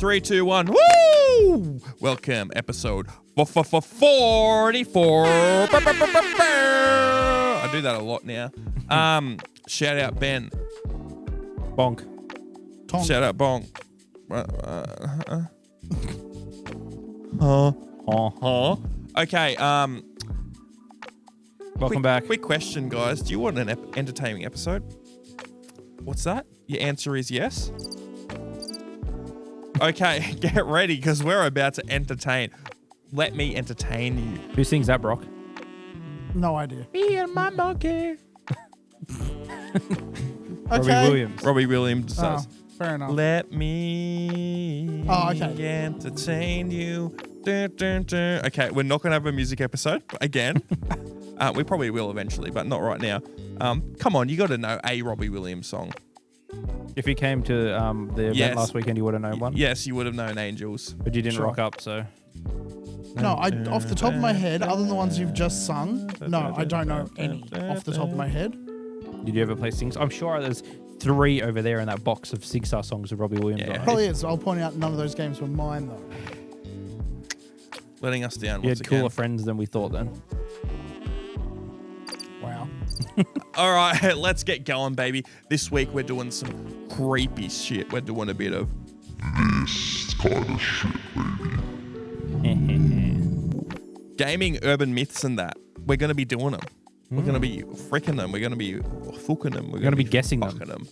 3, 2, 1. Woo! Welcome, episode 44. I do that a lot now. Shout out Ben. Bonk. Tonk. Shout out Bong. Okay. Welcome back. Quick question, guys. Do you want an entertaining episode? What's that? Your answer is yes. Okay, get ready because we're about to entertain. Let me entertain you. Who sings that, Brock? No idea. Me and my monkey. Robbie Williams. Robbie Williams does. Fair enough. Let me entertain you. Dun, dun, dun. Okay, we're not going to have a music episode again. We probably will eventually, but not right now. Come on, you got to know a Robbie Williams song. If you came to the event last weekend, you would have known one. Yes, you would have known Angels. But you didn't rock up, so. No, off the top of my head, other than the ones you've just sung, no, I don't know any off the top of my head. Did you ever play Sing? I'm sure there's 3 over there in that box of SingStar songs of Robbie Williams. Yeah. Probably is. I'll point out none of those games were mine, though. Letting us down You once had again. cooler friends than we thought then. Wow. All right, let's get going, baby. This week we're doing some creepy shit. We're doing a bit of This kind of shit, baby. gaming urban myths and that. We're going to be doing them. We're going to be freaking them. We're going to be fucking them. We're going to be guessing them. fucking them.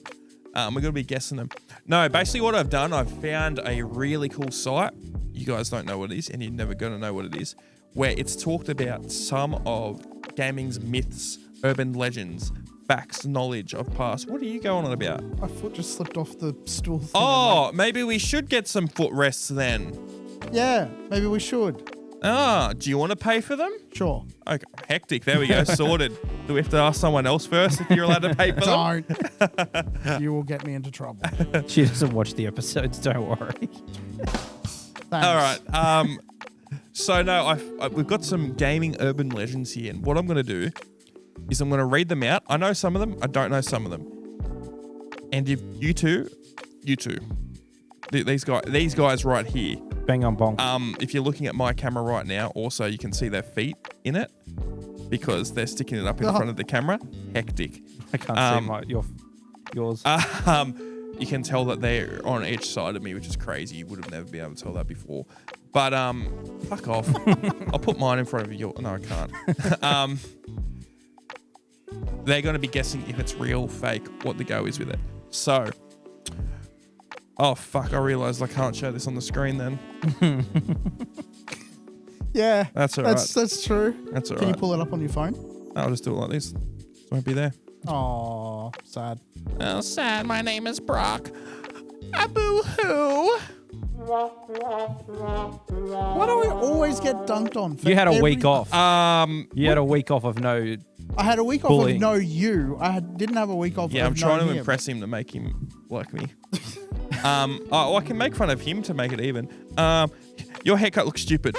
We're going to be guessing them. No, basically what I've done, I've found a really cool site. You guys don't know what it is, and you're never going to know what it is, where it's talked about some of gaming's myths, urban legends, facts, knowledge of past. What are you going on about? My foot just slipped off the stool thing. Oh, maybe we should get some footrests then. Yeah, maybe we should. Do you want to pay for them? Sure. Okay, hectic. There we go. Sorted. Do we have to ask someone else first if you're allowed to pay for them? Don't. You will get me into trouble. She doesn't watch the episodes, don't worry. Thanks. All right. So no, we've got some gaming urban legends here, and what I'm going to do is I'm going to read them out. I know some of them. I don't know some of them. And if you two, these guys right here. Bang on bonk. If you're looking at my camera right now, also you can see their feet in it because they're sticking it up in front of the camera. Hectic. I can't see yours. You can tell that they're on each side of me, which is crazy. You would have never been able to tell that before. But fuck off. I'll put mine in front of you. No, I can't. They're going to be guessing if it's real, fake, what the go is with it. So, oh fuck! I realised I can't show this on the screen. Then Yeah, that's all right. That's true. That's all Can right. you pull it up on your phone? I'll just do it like this. It won't be there. Oh, sad. Oh, sad. My name is Brock. A boo-hoo. Why do we always get dunked on? for You had a every- week off. You had a week off of no. I had a week off bullying. of no you. Didn't have a week off Yeah, of I'm trying no to him. impress him to make him like me. I can make fun of him to make it even. Your haircut looks stupid.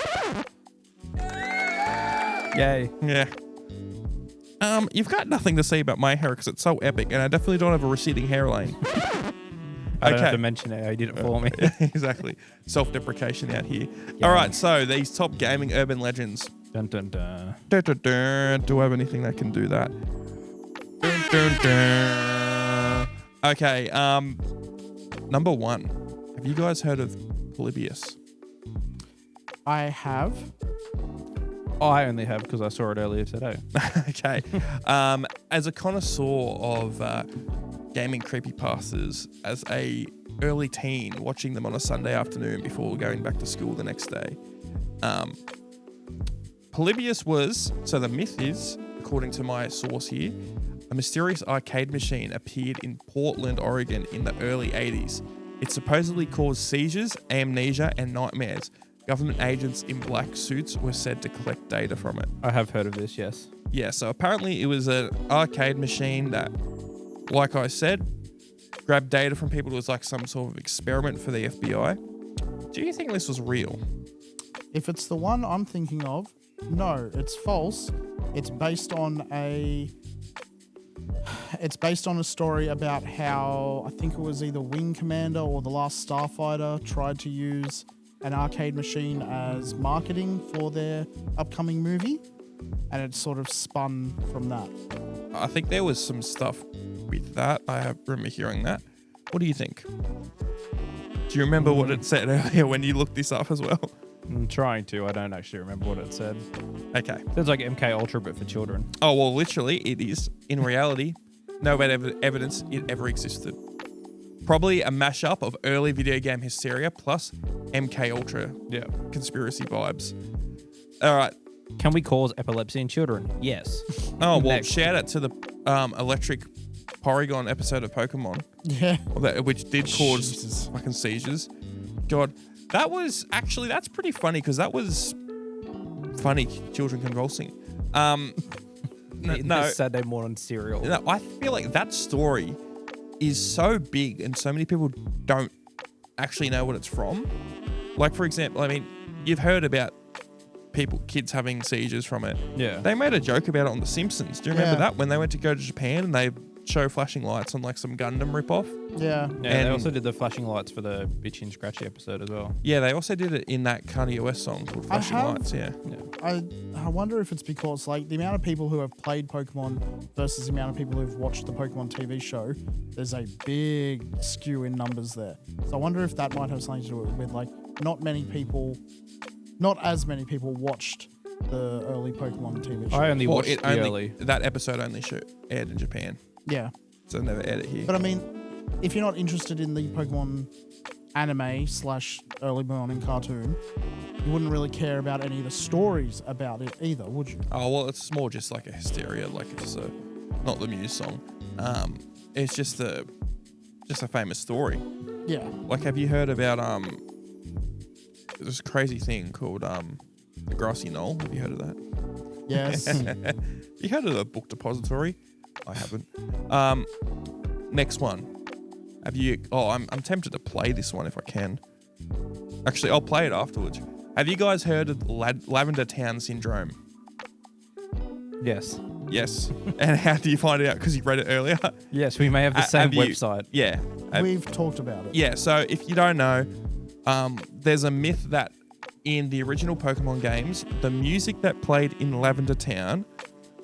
Yay. Yeah. You've got nothing to say about my hair because it's so epic, and I definitely don't have a receding hairline. I don't have to mention it. He did it for me. Exactly. Self-deprecation out here. Yeah. All right, so these top gaming urban legends. Dun, dun, dun. Dun, dun, dun. Do I have anything that can do that? Dun, dun, dun. Okay, number 1. Have you guys heard of Polybius? I have. I only have because I saw it earlier today. Okay. As a connoisseur of gaming creepypastas, as a early teen, watching them on a Sunday afternoon before going back to school the next day, Polybius was, so the myth is, according to my source here, a mysterious arcade machine appeared in Portland, Oregon in the early 80s. It supposedly caused seizures, amnesia, and nightmares. Government agents in black suits were said to collect data from it. I have heard of this, yes. Yeah, so apparently it was an arcade machine that, like I said, grabbed data from people. It was like some sort of experiment for the FBI. Do you think this was real? If it's the one I'm thinking of, no, it's false. It's based on it's based on a story about how I think it was either Wing Commander or the Last Starfighter tried to use an arcade machine as marketing for their upcoming movie, and it sort of spun from that. I think there was some stuff with that. I remember hearing that. What do you think? Do you remember what it said earlier when you looked this up as well? I'm trying to. I don't actually remember what it said. Okay. Sounds like MK Ultra, but for children. Oh, well, literally, it is. In reality, no evidence it ever existed. Probably a mashup of early video game hysteria plus MK Ultra conspiracy vibes. All right. Can we cause epilepsy in children? Yes. Oh, well, Next. shout out to the Electric Porygon episode of Pokemon, Yeah. which did cause fucking seizures. God, that's pretty funny because that was funny, children convulsing. No, Saturday morning cereal. no, I feel like that story is so big and so many people don't actually know what it's from. Like, for example, I mean, you've heard about kids having seizures from it. Yeah. They made a joke about it on The Simpsons. Do you remember Yeah. that when they went to go to Japan and they show flashing lights on like some Gundam ripoff? Yeah. Yeah, they And- also did the flashing lights for the Bitchy and Scratchy episode as well. Yeah, they also did it in that Kanye West song called Flashing have- Lights. Yeah. I wonder if it's because like the amount of people who have played Pokemon versus the amount of people who've watched the Pokemon TV show, there's a big skew in numbers there. So I wonder if that might have something to do with like not as many people watched the early Pokemon TV show. I only Well, watched the early. that episode only aired in Japan, Yeah. so they never aired it here. But I mean, if you're not interested in the Pokemon anime / early morning cartoon, you wouldn't really care about any of the stories about it either, would you? Oh, well, it's more just like a hysteria, like it's not the Muse song. It's just a famous story. Yeah. Like, have you heard about this crazy thing called the Grassy Knoll? Have you heard of that? Yes. You heard of the book depository? I haven't. Next one. Have you? Oh, I'm tempted to play this one if I can. Actually, I'll play it afterwards. Have you guys heard of Lavender Town Syndrome? Yes. Yes. And how do you find it out? Because you read it earlier. Yes, we may have the same Have you- website. Yeah. We've talked about it. Yeah. So if you don't know, there's a myth that in the original Pokemon games, the music that played in Lavender Town,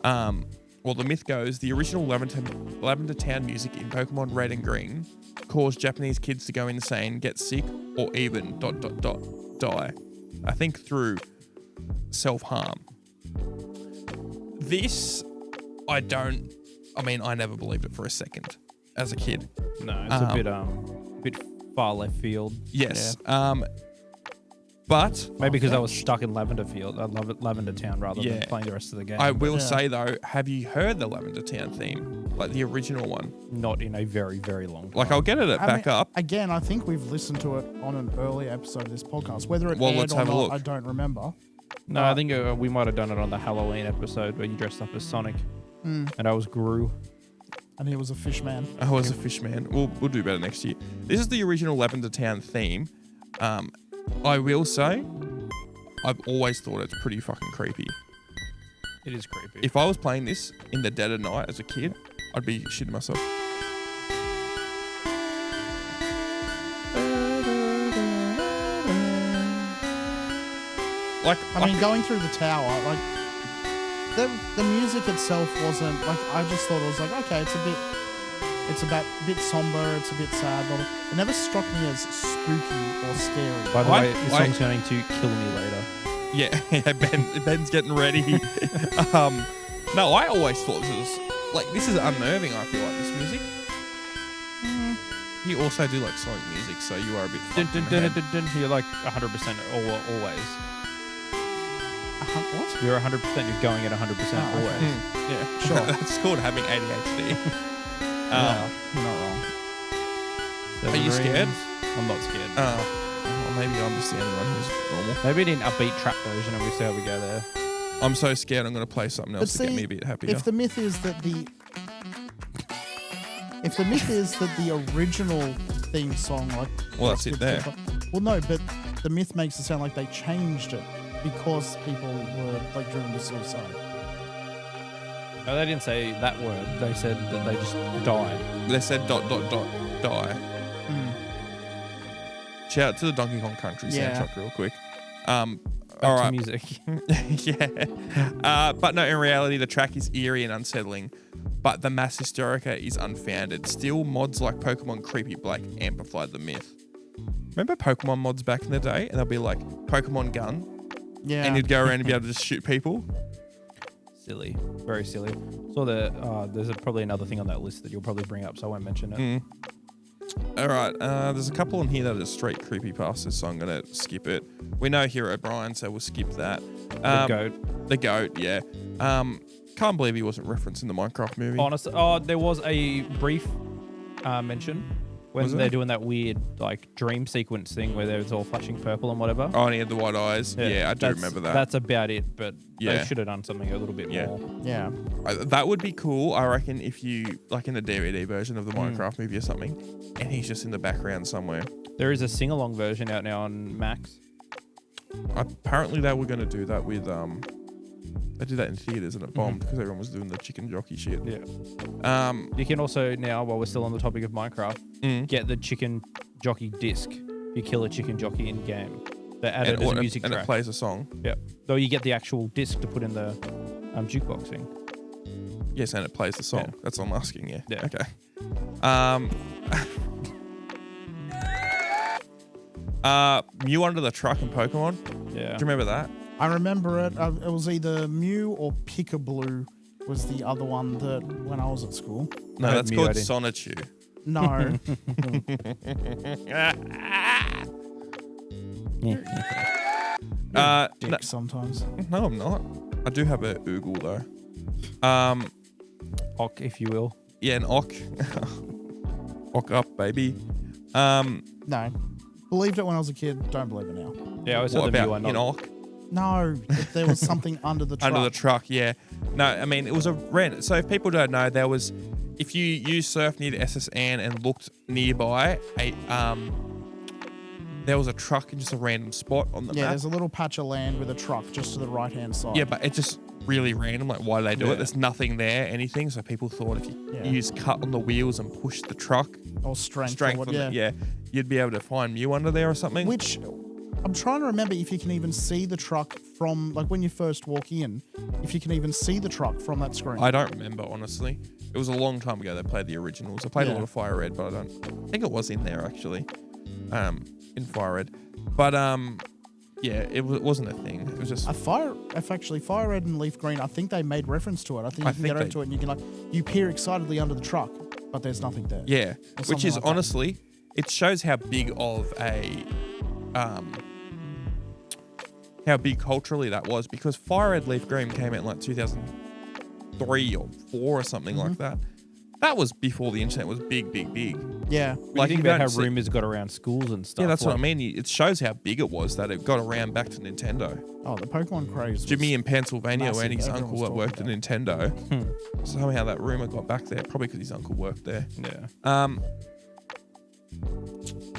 well, the myth goes the original Lavender Town music in Pokemon Red and Green caused Japanese kids to go insane, get sick, or even ... die. I think through self-harm. This, I never believed it for a second as a kid. No, it's a bit far left field. Yes. Yeah. But Maybe because I was stuck in Lavender Town rather Yeah. than playing the rest of the game. I will Yeah. say though, have you heard the Lavender Town theme? Like the original one? Not in a very, very long time. Like I'll get it back up. Again, I think we've listened to it on an early episode of this podcast. Whether it Well, aired let's or have a not, look. I don't remember. No, I think we might have done it on the Halloween episode where you dressed up as Sonic and I was Gru. And he was a fish man. I was a fish man. We'll do better next year. This is the original Lavender Town theme. I will say, I've always thought it's pretty fucking creepy. It is creepy. If I was playing this in the dead of night as a kid, I'd be shitting myself. Like, I mean, going through the tower, like the music itself wasn't like. I just thought it was like, okay, it's a bit somber, it's a bit sad, but it never struck me as spooky or scary. By the I- way, the I- song's going to kill me later. yeah, Ben's getting ready. No, I always thought this is unnerving. I feel like this music. You also do like Sonic music, so you are a bit. Dun, fucked in dun, the dun, head. dun, dun. You're like 100% always. What? You're 100%. You're going at 100% Oh, okay. always. Yeah, Sure. That's called having ADHD. Yeah, you're not wrong. Are you scared? I'm not scared. Well, maybe I'm just the only one who's normal. Maybe an upbeat trap version and we see how we go there. I'm so scared. I'm going to play something else to get me a bit happier. If the myth is that the original theme song, like, Well, that's it there. Well, no, but the myth makes it sound like they changed it because people were like driven to suicide. No, they didn't say that word. They said that they just die. They said ... die. Shout out to the Donkey Kong Country soundtrack real quick. All Back to right. music. Yeah. But no, in reality, the track is eerie and unsettling, but the mass hysterica is unfounded. Still, mods like Pokemon Creepy Black amplified the myth. Remember Pokemon mods back in the day? And they'll be like, Pokemon gun. Yeah. And you'd go around and be able to just shoot people. Silly. Very silly. So there's probably another thing on that list that you'll probably bring up, so I won't mention it. All right. There's a couple in here that are straight creepypastas, so I'm going to skip it. We know Hero Brian, so we'll skip that. The goat. The goat, yeah. Can't believe he wasn't referenced in the Minecraft movie. Honestly, there was a brief mention when they're doing that weird like dream sequence thing where it's all flashing purple and whatever. Oh, and he had the white eyes. Yeah, I do remember that. That's about it, but Yeah. they should have done something a little bit more. Yeah. That would be cool, I reckon, if you, like in the DVD version of the Minecraft movie or something, and he's just in the background somewhere. There is a sing-along version out now on Max. Apparently they were going to do that with, they did that in theaters and it bombed because everyone was doing the chicken jockey shit. Yeah. You can also now, while we're still on the topic of Minecraft, get the chicken jockey disc. If you kill a chicken jockey in game, they add it as a music track. And it plays a song. Yeah. Though you get the actual disc to put in the jukebox thing. Yes, and it plays the song. Yeah. That's what I'm asking. Yeah. Yeah. Okay. Mew under the truck in Pokemon. Yeah. Do you remember that? I remember it. It was either Mew or Pikablue was the other one that when I was at school. No, that's Mew, called I didn't. Sonichu. No. Dick sometimes. No, I'm not. I do have a Oogle though. Ock, if you will. Yeah, an Ock. Ock up, baby. No. Believed it when I was a kid. Don't believe it now. Yeah, I always What said the Mew about one. in Ock? No, that there was something under the truck. Under the truck, yeah. No, I mean, it was a rent. So if people don't know, there was, if you used Surf near the SS Anne and looked nearby, there was a truck in just a random spot on the Yeah, map. there's a little patch of land with a truck just to the right-hand side. Yeah, but it's just really random. Like, why do they do Yeah. it? There's nothing there, anything. So people thought if you Yeah. use cut on the wheels and push the truck, Or strength. strength or what, on it, you'd be able to find Mew under there or something. Which I'm trying to remember if you can even see the truck from, like when you first walk in, if you can even see the truck from that screen. I don't remember, honestly. It was a long time ago they played the originals. I played a Yeah. lot of Fire Red, but I think it was in there actually, in Fire Red. But yeah, it wasn't a thing. It was just Actually, Fire Red and Leaf Green, I think they made reference to it. I think you can think get into it and you can you peer excitedly under the truck, but there's nothing there. yeah, Or which something is like that. honestly, it shows how big of a how big culturally that was, because Fire Red Leaf Green came out in like 2003 or 4 or something Mm-hmm. like that. That was before the internet was big. Yeah. Like, think you about don't how see- rumors got around schools and stuff. Yeah, that's what I like- mean. It shows how big it was that it got around back to Nintendo. Oh, the Pokemon craze. was- Jimmy in Pennsylvania, massive. when his Everyone uncle was that worked at talking Nintendo, somehow that rumor got back there. Probably because his uncle worked there. Yeah.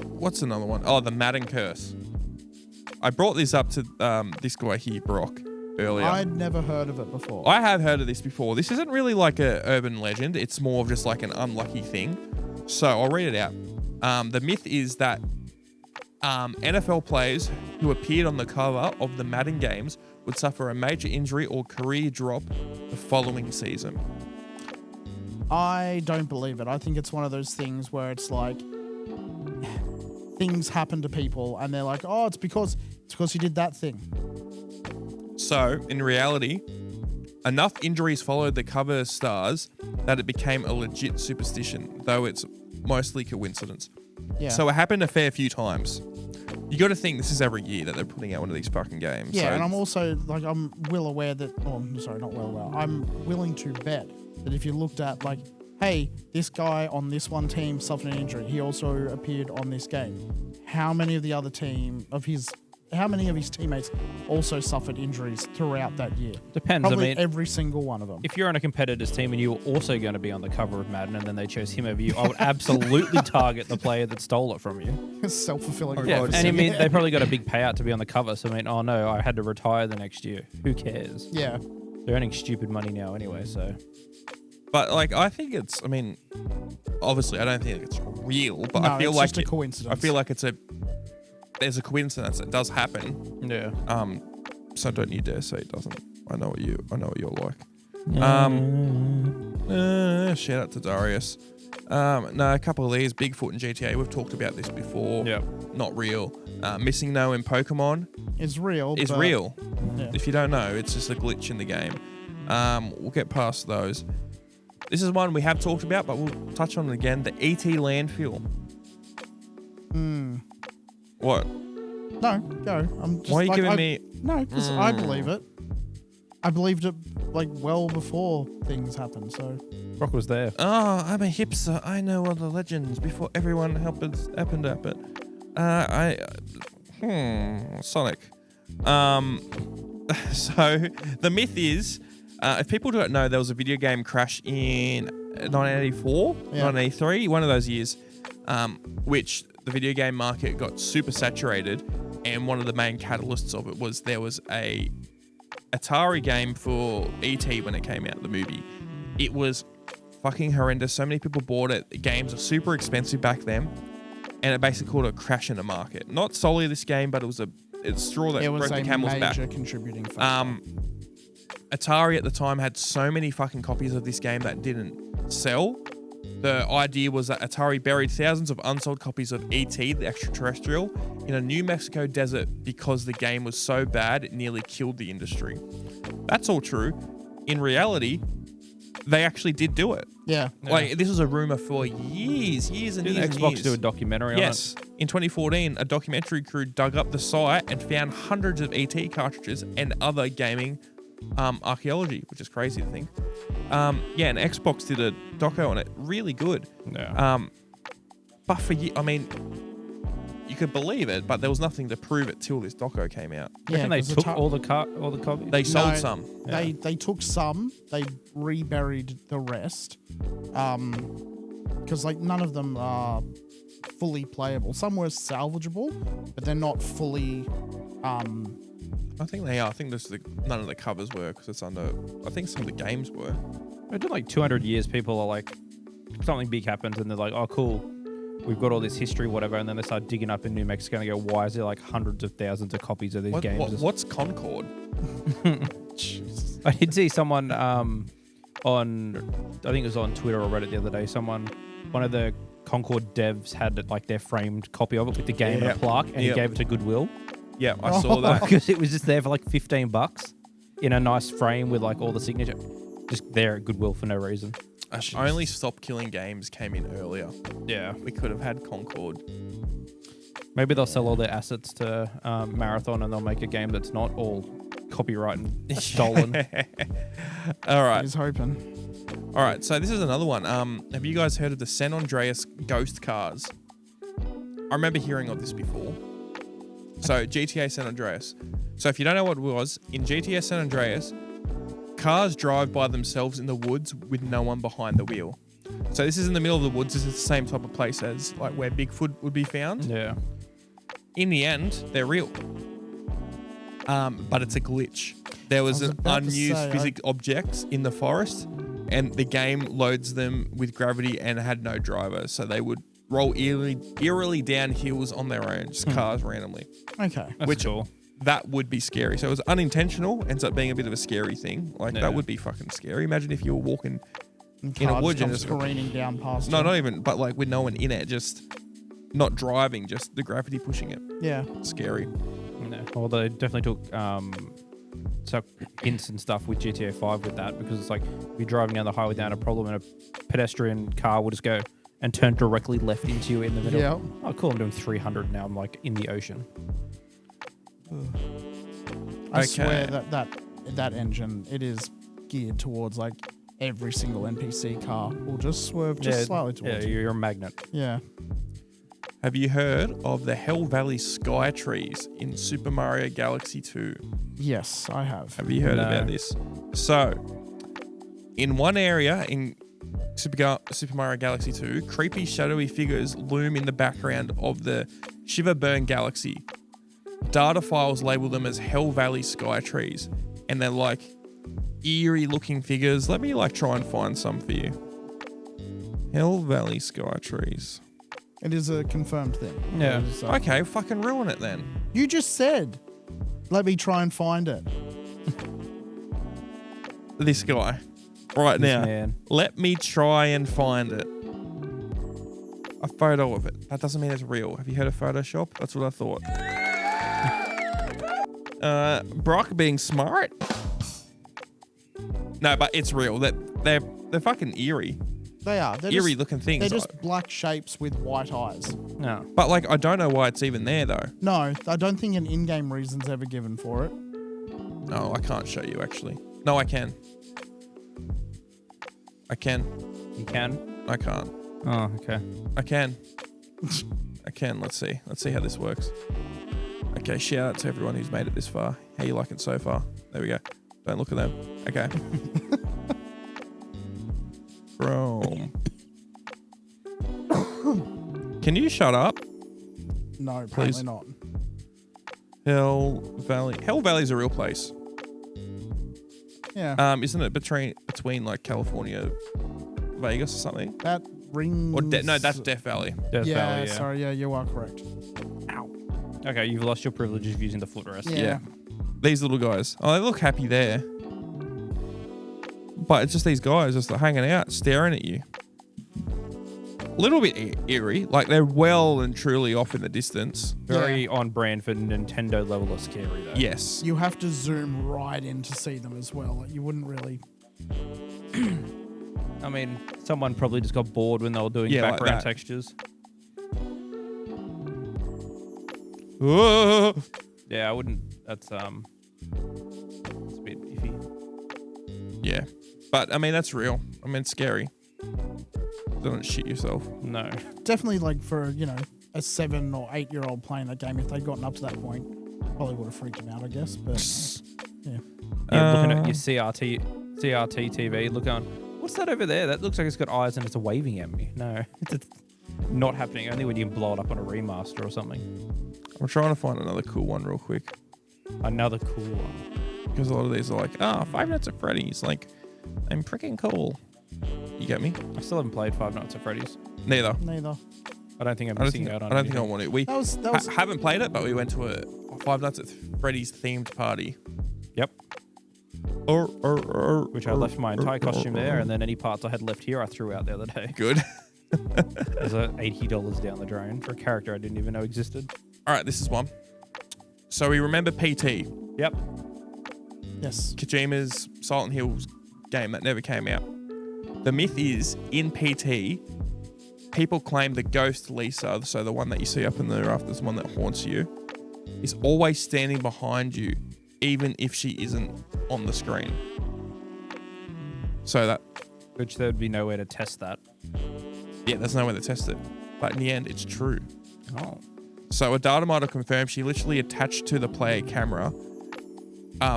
What's another one? Oh, the Madden curse. I brought this up to this guy here, Brock, earlier. I'd never heard of it before. I have heard of this before. This isn't really like a urban legend. It's more of just like an unlucky thing. So I'll read it out. The myth is that NFL players who appeared on the cover of the Madden games would suffer a major injury or career drop the following season. I don't believe it. I think it's one of those things where it's like things happen to people and they're like, oh, it's because you did that thing. So, in reality, enough injuries followed the cover stars that it became a legit superstition, though it's mostly coincidence. Yeah. So it happened a fair few times. You got to think this is every year that they're putting out one of these fucking games. Yeah, so and I'm also like I'm well aware that. Oh, sorry, not well aware. I'm willing to bet that if you looked at like, hey, this guy on this one team suffered an injury. He also appeared on this game. How many of his teammates also suffered injuries throughout that year? Depends. Probably I mean, every single one of them. if you're on a competitor's team and you were also going to be on the cover of Madden and then they chose him over you, I would absolutely target the player that stole it from you. Self-fulfilling Yeah, prophecy. and I mean, they probably got a big payout to be on the cover. So I mean, oh no, I had to retire the next year. Who cares? Yeah. They're earning stupid money now anyway, so. But like, I think it's. I mean, obviously, I don't think it's real, but No, I feel it's like just a coincidence. I feel like there's a coincidence that does happen. Yeah. So don't you dare say it doesn't. I know what you're like. Shout out to Darius. No, a couple of these, Bigfoot and GTA. We've talked about this before. Yeah. Not real. Missing No in Pokemon It's real. is but- real. Yeah. If you don't know, it's just a glitch in the game. We'll get past those. This is one we have talked about, but we'll touch on it again. The ET landfill. What? No, go. I'm just Why are you like, giving me? No, because I believe it. I believed it like well before things happened. So Brock was there. Oh, I'm a hipster. I know all the legends before everyone happened at it. Sonic. So the myth is, if people don't know, there was a video game crash in 1984, 1983, one of those years, which the video game market got super saturated, and one of the main catalysts of it was there was a Atari game for ET when it came out, the movie. It was fucking horrendous. So many people bought it. The games are super expensive back then, and it basically called a crash in the market. Not solely this game, but it's a straw that broke the camel's back. It was a major contributing factor. Atari at the time had so many fucking copies of this game that didn't sell. The idea was that Atari buried thousands of unsold copies of E.T., the extraterrestrial, in a New Mexico desert because the game was so bad it nearly killed the industry. That's all true. In reality, they actually did do it. Yeah. Like, this was a rumor for years and years and Xbox years. do a documentary on it? Yes. In 2014, a documentary crew dug up the site and found hundreds of ET cartridges and other gaming archaeology, which is crazy to think. And Xbox did a doco on it. Really good. Yeah. But for you, I mean, you could believe it, but there was nothing to prove it till this doco came out. And they 'cause took all the copies? They sold No, some. They took some. They reburied the rest. Because like none of them are fully playable. Some were salvageable, but they're not fully. I think they are. I think none of the covers were because it's under. I think some of the games were. It's been like 200 years. People are like, something big happens and they're like, oh, cool. We've got all this history, whatever. And then they start digging up in New Mexico and they go, why is there like hundreds of thousands of copies of these games? What's Concord? I did see someone on, I think it was on Twitter or Reddit the other day, one of the Concord devs had like their framed copy of it with the game and a plaque, and he gave it to Goodwill. Yeah, I saw that. Because it was just there for like $15 in a nice frame with like all the signature. Just there at Goodwill for no reason. Only Stop Killing Games came in earlier. Yeah. We could have had Concord. Maybe they'll sell all their assets to Marathon and they'll make a game that's not all copyright and stolen. All right. He's hoping. All right. So this is another one. Have you guys heard of the San Andreas ghost cars? I remember hearing of this before. So GTA San Andreas. So if you don't know what it was, in GTA San Andreas, cars drive by themselves in the woods with no one behind the wheel. So this is in the middle of the woods. This is the same type of place as like where Bigfoot would be found. Yeah. In the end, they're real. But it's a glitch. There was an unused physics objects in the forest, and the game loads them with gravity and had no driver. So they would roll eerily down hills on their own, just cars randomly. Okay. That's cool. That would be scary. So it was unintentional, ends up being a bit of a scary thing. Like that would be fucking scary. Imagine if you were walking in a wood and just careening down past. No, not even, but like with no one in it, just not driving, just the gravity pushing it. Yeah. Scary. Yeah. Well, they definitely took hints and stuff with GTA 5 with that, because it's like if you're driving down the highway without a problem and a pedestrian car will just go and turn directly left into you in the middle. Yeah. Oh, cool. I'm doing 300 now. I'm like in the ocean. I swear that engine, it is geared towards like every single NPC car will just swerve just slightly towards you. Yeah, you're a magnet. Yeah. Have you heard of the Hell Valley Sky Trees in Super Mario Galaxy 2? Yes, I have. Have you heard about this? So, in one area in Super Mario Galaxy 2, creepy shadowy figures loom in the background of the Shiverburn Galaxy. Data files label them as Hell Valley Sky Trees, and they're like eerie looking figures. Let me like try and find some for you. Hell Valley Sky Trees. It is a confirmed thing. Yeah. Okay, fucking ruin it then. You just said, let me try and find it. This guy. Right now. Man. Let me try and find it. A photo of it. That doesn't mean it's real. Have you heard of Photoshop? That's what I thought. Brock being smart? No, but it's real. They're fucking eerie. They are. They're Eerie just, looking things. They're just black shapes with white eyes. No. But like, I don't know why it's even there though. No, I don't think an in-game reason's ever given for it. No, I can't show you actually. No, I can. I can. You can? I can't. Oh, okay. I can. I can. Let's see. Let's see how this works. Okay, shout out to everyone who's made it this far. How you like it so far? There we go. Don't look at them. Okay. Chrome. Can you shut up? No, apparently Please. not. Hell Valley. Hell Valley's a real place. Yeah. Isn't it between like California, Vegas or something? That rings... Or no, that's Death Valley. Death yeah, Valley, yeah. sorry, yeah, you are correct. Ow. Okay, you've lost your privileges of using the footrest. Yeah. These little guys. Oh, they look happy there. But it's just these guys just like hanging out, staring at you. A little bit eerie. Like they're well and truly off in the distance. Very on brand for Nintendo level of scary, though. Yes. You have to zoom right in to see them as well. Like, you wouldn't really... I mean, someone probably just got bored when they were doing Yeah, like background that. textures. Whoa. Yeah, I wouldn't. That's it's a bit iffy. Yeah. But I mean, that's real. I mean, it's scary. Don't shit yourself. No. Definitely, like, for, you know, a 7 or 8-year-old playing that game, if they'd gotten up to that point, probably would have freaked them out, I guess. But, yeah. Yeah, looking at your CRT TV, look on. What's that over there? That looks like it's got eyes and it's waving at me. No, it's not happening. Only when you blow it up on a remaster or something. I'm trying to find another cool one real quick. Another cool one. Because a lot of these are like, Five Nights at Freddy's. Like, I'm freaking cool. You get me? I still haven't played Five Nights at Freddy's. Neither. Neither. I don't think I'm I don't missing think, out on I don't think I anything. want to. We That was haven't played it, but we went to a Five Nights at Freddy's themed party. Yep. Which I left my entire costume there, and then any parts I had left here I threw out the other day. Good. There's $80 down the drain for a character I didn't even know existed. All right, this is one. So we remember PT, Yep. yes. Kojima's Silent Hills game that never came out. The myth is, in PT, people claim the ghost Lisa, so the one that you see up in the rafters, the one that haunts you, is always standing behind you, even if she isn't on the screen. So that, Which there would be nowhere to test that. yeah, there's no way to test it. But in the end, it's true. Oh. So a data miner confirmed she literally attached to the player camera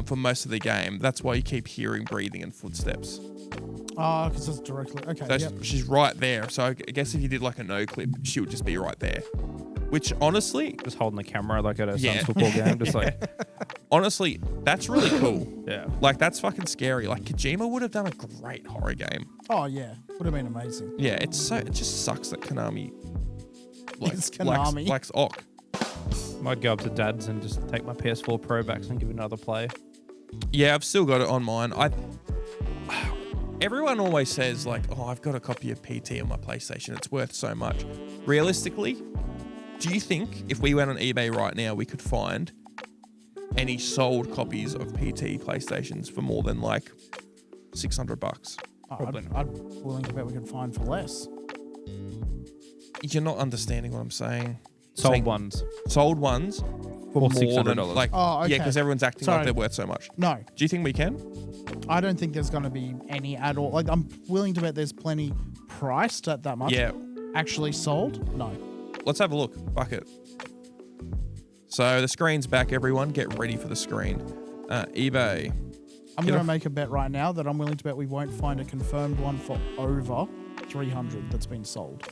for most of the game. That's why you keep hearing breathing and footsteps. Oh, because it's directly... Okay, So yep. she's right there. So I guess if you did like a no clip, she would just be right there. Which honestly, Just holding the camera like at a Yeah. son's football game. Just like, honestly, that's really cool. yeah. Like that's fucking scary. Like Kojima would have done a great horror game. Oh, yeah. Would have been amazing. Yeah, it just sucks that Konami It's Konami. likes Ock. Might go up to Dad's and just take my PS4 Pro back and give it another play. Yeah, I've still got it on mine. Everyone always says like, oh, I've got a copy of PT on my PlayStation. It's worth so much. Realistically, do you think if we went on eBay right now, we could find any sold copies of PT PlayStations for more than like $600? Probably I'd willing to bet we could find for less. You're not understanding what I'm saying. Sold Saying ones. Sold ones for Or more than $600. like, Oh, okay. yeah, because everyone's acting Sorry. like they're worth so much. No, Do you think we can? I don't think there's going to be any at all. Like, I'm willing to bet there's plenty priced at that much. Yeah. Actually sold? No. Let's have a look. Fuck it. So the screen's back, everyone. Get ready for the screen. eBay. I'm Get going to off- make a bet right now that I'm willing to bet we won't find a confirmed one for over 300 that's been sold.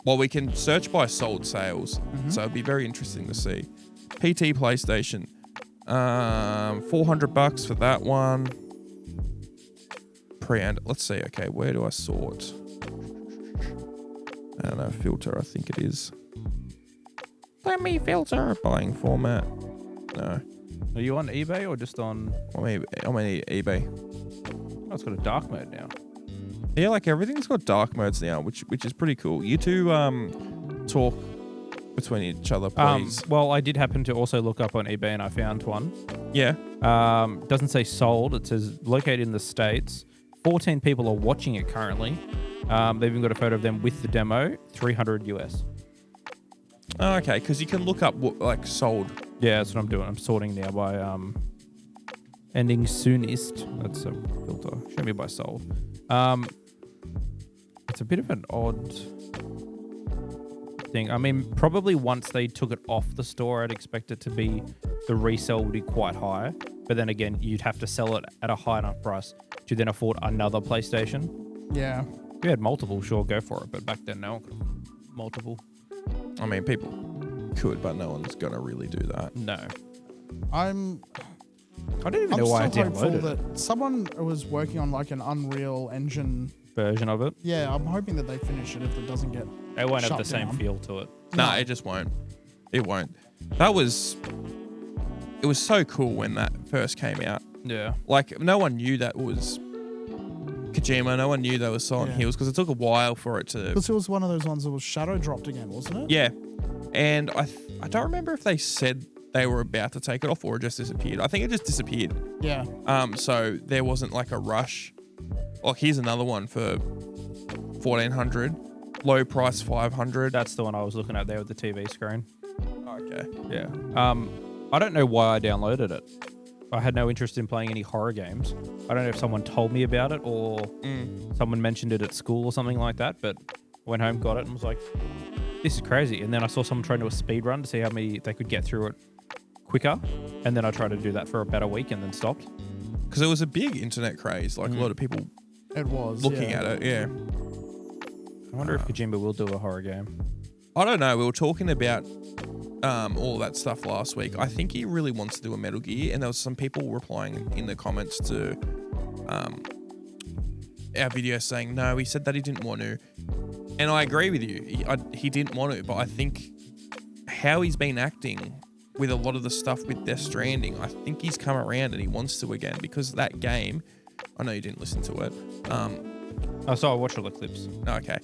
Well, we can search by sold sales. Mm-hmm. So it'd be very interesting to see. PT PlayStation. $400 for that one. Pre-owned. Let's see. Okay, where do I sort? I don't know. Filter, I think it is. Let me filter. Buying format. No. Are you on eBay or just on? I'm on eBay. Oh, it's got a dark mode now. Yeah, like everything's got dark modes now, which is pretty cool. You two talk between each other, please. Well, I did happen to also look up on eBay and I found one. Yeah. Doesn't say sold. It says located in the States. 14 people are watching it currently. They've even got a photo of them with the demo. $300 US. Oh, okay, because you can look up like sold. Yeah, that's what I'm doing. I'm sorting now by ending soonest. That's a filter. Show me by sold. It's a bit of an odd thing. I mean, probably once they took it off the store, I'd expect it to be the resale would be quite high. But then again, you'd have to sell it at a high enough price to then afford another PlayStation. Yeah. If you had multiple, sure, go for it. But back then, no one could afford multiple. I mean, people could, but no one's gonna really do that. No. I don't even know why I still hopeful downloaded it. that someone was working on like an Unreal Engine Version of it. Yeah, I'm hoping that they finish it if it doesn't get. It won't have shut the same down. feel to it. No, it just won't. It won't. It was so cool when that first came out. Yeah. Like, no one knew that was Kojima. No one knew that was Silent Hills because it took a while for it to. Because it was one of those ones that was shadow dropped again, wasn't it? Yeah, and I don't remember if they said they were about to take it off or it just disappeared. I think it just disappeared. Yeah. So there wasn't like a rush. Like, here's another one for $1,400, low price $500. That's the one I was looking at there with the TV screen. Okay. Yeah. I don't know why I downloaded it. I had no interest in playing any horror games. I don't know if someone told me about it or someone mentioned it at school or something like that, but I went home, got it, and was like, this is crazy. And then I saw someone trying to do a speed run to see how many they could get through it quicker. And then I tried to do that for about a week and then stopped. Because it was a big internet craze. Like, a lot of people It was looking at it. Yeah. I wonder if Kojima will do a horror game. I don't know. We were talking about all that stuff last week. I think he really wants to do a Metal Gear, and there was some people replying in the comments to our video saying, no, he said that he didn't want to. And I agree with you. He didn't want to, but I think how he's been acting with a lot of the stuff with Death Stranding, I think he's come around and he wants to again, because that game, I know you didn't listen to it. So I watched all the clips. Okay.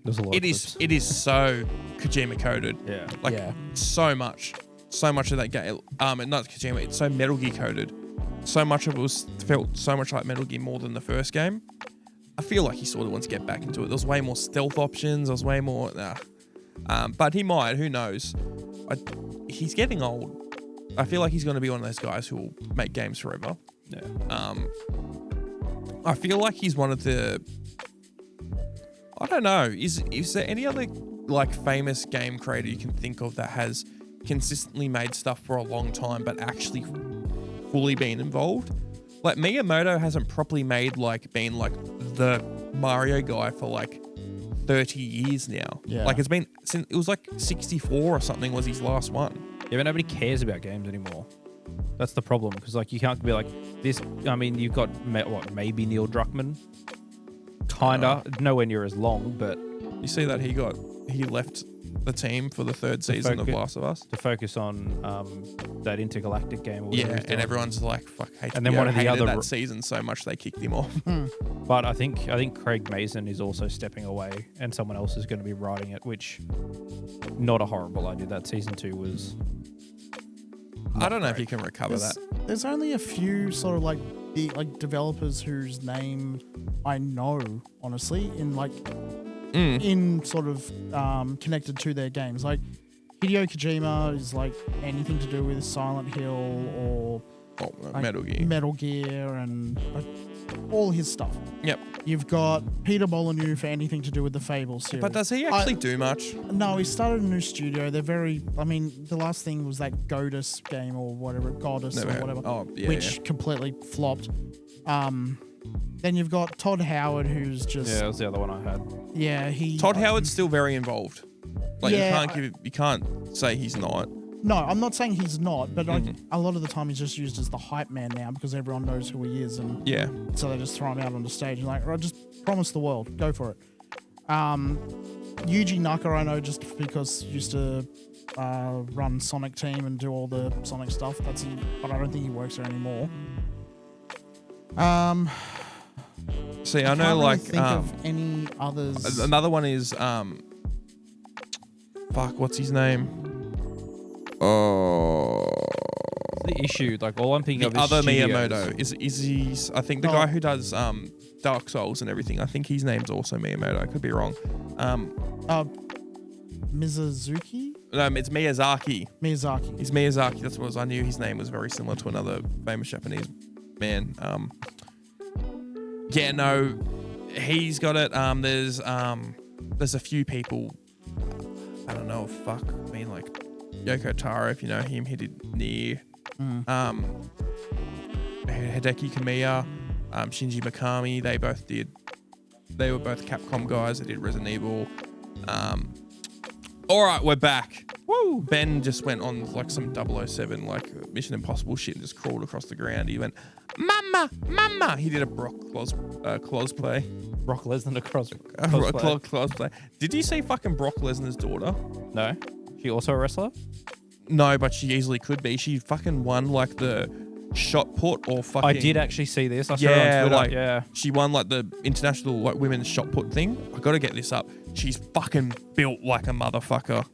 There's a lot of It is so Kojima coded. Yeah. Like, so much of that game. And not Kojima, it's so Metal Gear coded. So much of it felt so much like Metal Gear more than the first game. I feel like he sort of wants to get back into it. There's way more stealth options. There's way more. But he might. Who knows? He's getting old. I feel like he's going to be one of those guys who will make games forever. Yeah. I feel like he's one of the. I don't know. Is there any other like famous game creator you can think of that has consistently made stuff for a long time but actually fully been involved? Like, Miyamoto hasn't properly been the Mario guy for like 30 years now. Yeah. Like, it's been since it was like 64 or something was his last one. Yeah, but nobody cares about games anymore. That's the problem, because like you can't be like this. I mean, you've got maybe Neil Druckmann, kinda nowhere near as long, but You see that he left the team for the third season of Last of Us to focus on that intergalactic game. Or whatever Yeah, he's and doing. everyone's like, "Fuck!" And then one of the hated other that season so much they kicked him off. But I think Craig Mazin is also stepping away, and someone else is going to be writing it, which not a horrible idea. That season 2 was. I don't know if you can recover that. There's only a few sort of like big developers whose name I know, honestly, in sort of connected to their games. Like Hideo Kojima is like anything to do with Silent Hill or like Metal Gear. and like, all his stuff. Yep. You've got Peter Molyneux for anything to do with the Fable series. But does he actually do much? No, he started a new studio. They're very. I mean, the last thing was that Godus game or whatever, Goddess Never or heard. whatever, Oh, yeah, which completely flopped. Then you've got Todd Howard, who's just Yeah, that was the other one I had. he. Todd Howard's still very involved. Like, Yeah, you can't say he's not. No, I'm not saying he's not, but like, Mm-hmm. a lot of the time he's just used as the hype man now because everyone knows who he is, and Yeah. so they just throw him out on the stage and like, right, just promise the world, go for it. Yuji Naka, I know just because he used to run Sonic Team and do all the Sonic stuff. But I don't think he works there anymore. See, I know, can't really like, think of any others. another one is, what's his name? Oh, The issue, like all I'm thinking the of is other studios. Miyamoto is he's, I think the guy who does Dark Souls and everything. I think his name's also Miyamoto. I could be wrong. Mizuzuki? No, it's Miyazaki. Miyazaki. He's Miyazaki. That's what it was. I knew his name was very similar to another famous Japanese man. Yeah, no, he's got it. There's a few people. I don't know. Fuck. I mean, like Yoko Taro, if you know him, he did Nier. Hideki Kamiya, Shinji Mikami. They were both Capcom guys. They did Resident Evil. All right, we're back. Woo! Ben just went on like some 007, like Mission Impossible shit, and just crawled across the ground. He went, "Mama, mama!" He did a Brock cosplay. Brock Lesnar across. Cosplay. Did you see fucking Brock Lesnar's daughter? No, she also a wrestler. No, but she easily could be. She fucking won like the shot put or fucking. I did actually see this. I saw it on Twitter. like Yeah. she won like the international like women's shot put thing. I got to get this up. She's fucking built like a motherfucker.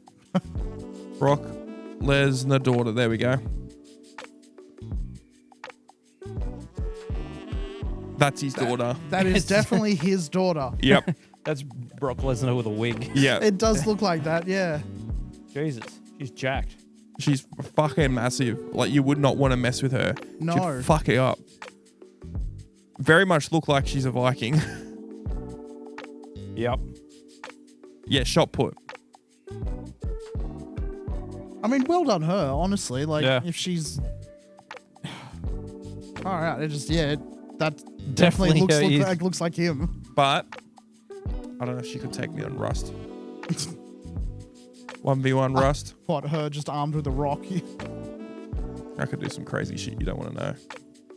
Brock Lesnar daughter. There we go. That's his daughter. That is definitely his daughter. Yep. That's Brock Lesnar with a wig. Yeah. It does look like that, yeah. Jesus, she's jacked. She's fucking massive. Like you would not want to mess with her. No. She'd fuck it up. Very much look like she's a Viking. Yep. Yeah, shot put. I mean, well done her, honestly. Like, Yeah. if she's... All right, it just, yeah, that Definitely definitely her looks like him. But I don't know if she could take me on Rust. 1v1 Rust. What, her just armed with a rock? I could do some crazy shit you don't want to know.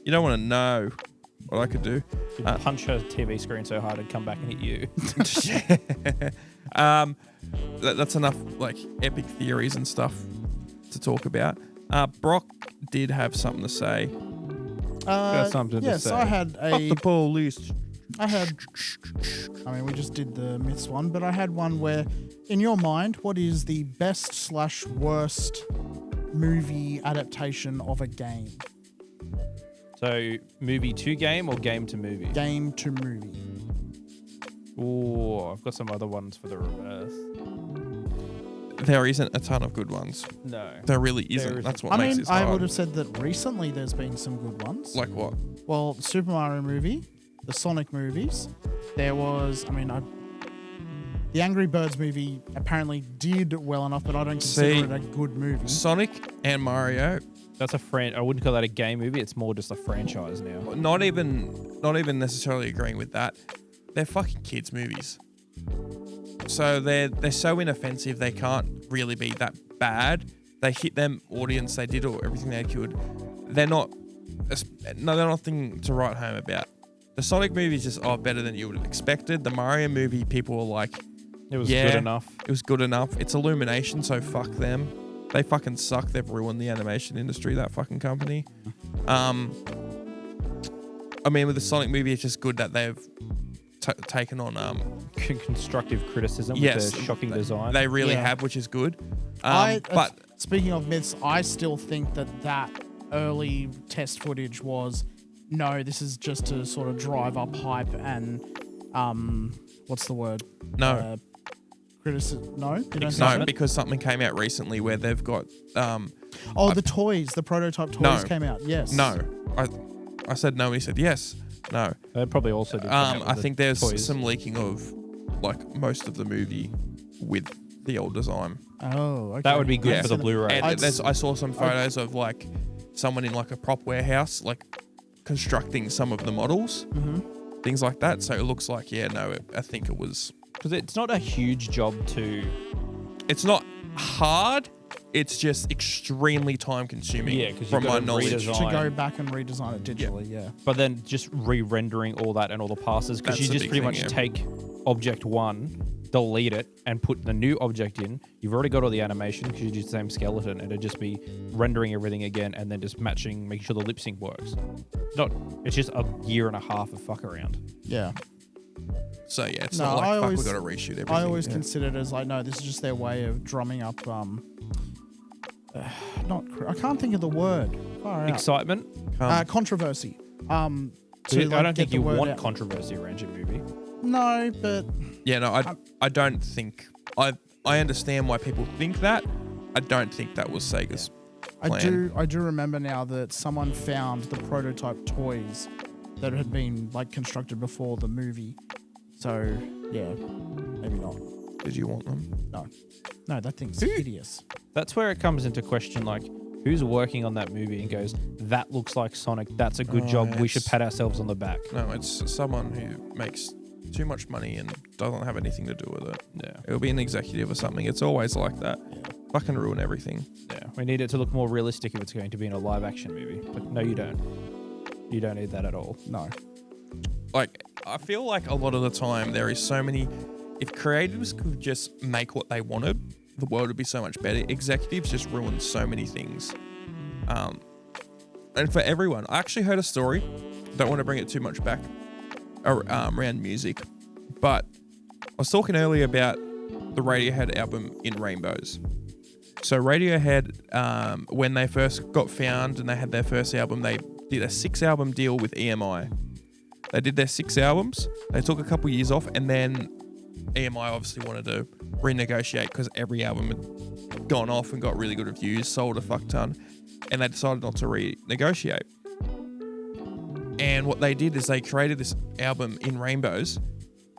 You don't want to know what I could do. You'd punch her TV screen so hard it'd come back and hit you. That's enough like epic theories and stuff to talk about. Brock did have something to say. Got something to yes, say. I had Fuck the police. I mean, we just did the myths one, but I had one where, in your mind, what is the best/worst movie adaptation of a game? So, movie to game or game to movie? Game to movie. Ooh, I've got some other ones for the reverse. There isn't a ton of good ones. No. There really isn't. isn't. That's what I makes mean, this I hard. would have said that recently there's been some good ones. Like what? Well, Super Mario movie, the Sonic movies. There was, the Angry Birds movie apparently did well enough, but I don't consider it a good movie. Sonic and Mario, That's I wouldn't call that a game movie. It's more just a franchise now. not even necessarily agreeing with that. They're fucking kids movies. So they're so inoffensive they can't really be that bad. They hit them audience, they did everything they could. They're nothing to write home about. The Sonic movie is just better than you would have expected. The Mario movie, people were like, It was good enough. It was good enough. It's Illumination, so fuck them. They fucking suck. They've ruined the animation industry, that fucking company. With the Sonic movie, it's just good that they've taken on Constructive criticism yes, with their shocking design. They really Yeah. have, which is good. But speaking of myths, I still think that early test footage was, no, this is just to sort of drive up hype and what's the word? No. Criticism? No, you don't think No, so? because something came out recently where they've got The toys, the prototype toys No. came out. Yes. no. I said no. He said yes. No. They probably also did. I think there's toys. some leaking of like most of the movie with the old design. Oh, okay. That would be good Yeah. for the Blu-ray. And I'd I saw some photos of like someone in like a prop warehouse, like constructing some of the models, things like that. So it looks like, I think it was. Because it's not a huge job to. It's not hard. It's just extremely time consuming. Yeah, 'cause you've from my gotta knowledge. redesign. To go back and redesign it digitally, yeah. But then just re-rendering all that and all the passes, because you That's the just big pretty thing, much yeah. take object 1, delete it, and put the new object in. You've already got all the animation because you use the same skeleton, and it'd just be rendering everything again and then just matching, making sure the lip sync works. It's just a year and a half of fuck around. Yeah. So yeah, it's No, not like I fuck, always- we got to reshoot everything. I always yeah. consider it as like, no, this is just their way of drumming up, I can't think of the word. Far out. Excitement. Controversy. I don't get think the you word want out. controversy around your movie. No, but Yeah, no, I don't think I understand why people think that. I don't think that was Sega's plan. I do remember now that someone found the prototype toys that had been like constructed before the movie. So yeah, maybe not. Did you want them? No, that thing's hideous. That's where it comes into question, like, who's working on that movie and goes, that looks like Sonic, that's a good job, we should it's- pat ourselves on the back. No, it's someone who makes too much money and doesn't have anything to do with it. Yeah. It'll be an executive or something. It's always like that. Fucking ruin everything. Yeah. We need it to look more realistic if it's going to be in a live action movie. But no, you don't. You don't need that at all. No. Like, I feel like a lot of the time there is so many. If creatives could just make what they wanted, the world would be so much better. Executives just ruin so many things. And for everyone, I actually heard a story. Don't want to bring it too much back around music, but I was talking earlier about the Radiohead album In Rainbows. So Radiohead, when they first got found and they had their first album, they did a 6-album deal with EMI. They did their 6 albums. They took a couple years off, and then EMI obviously wanted to renegotiate because every album had gone off and got really good reviews, sold a fuck ton, and they decided not to renegotiate. And what they did is they created this album In Rainbows,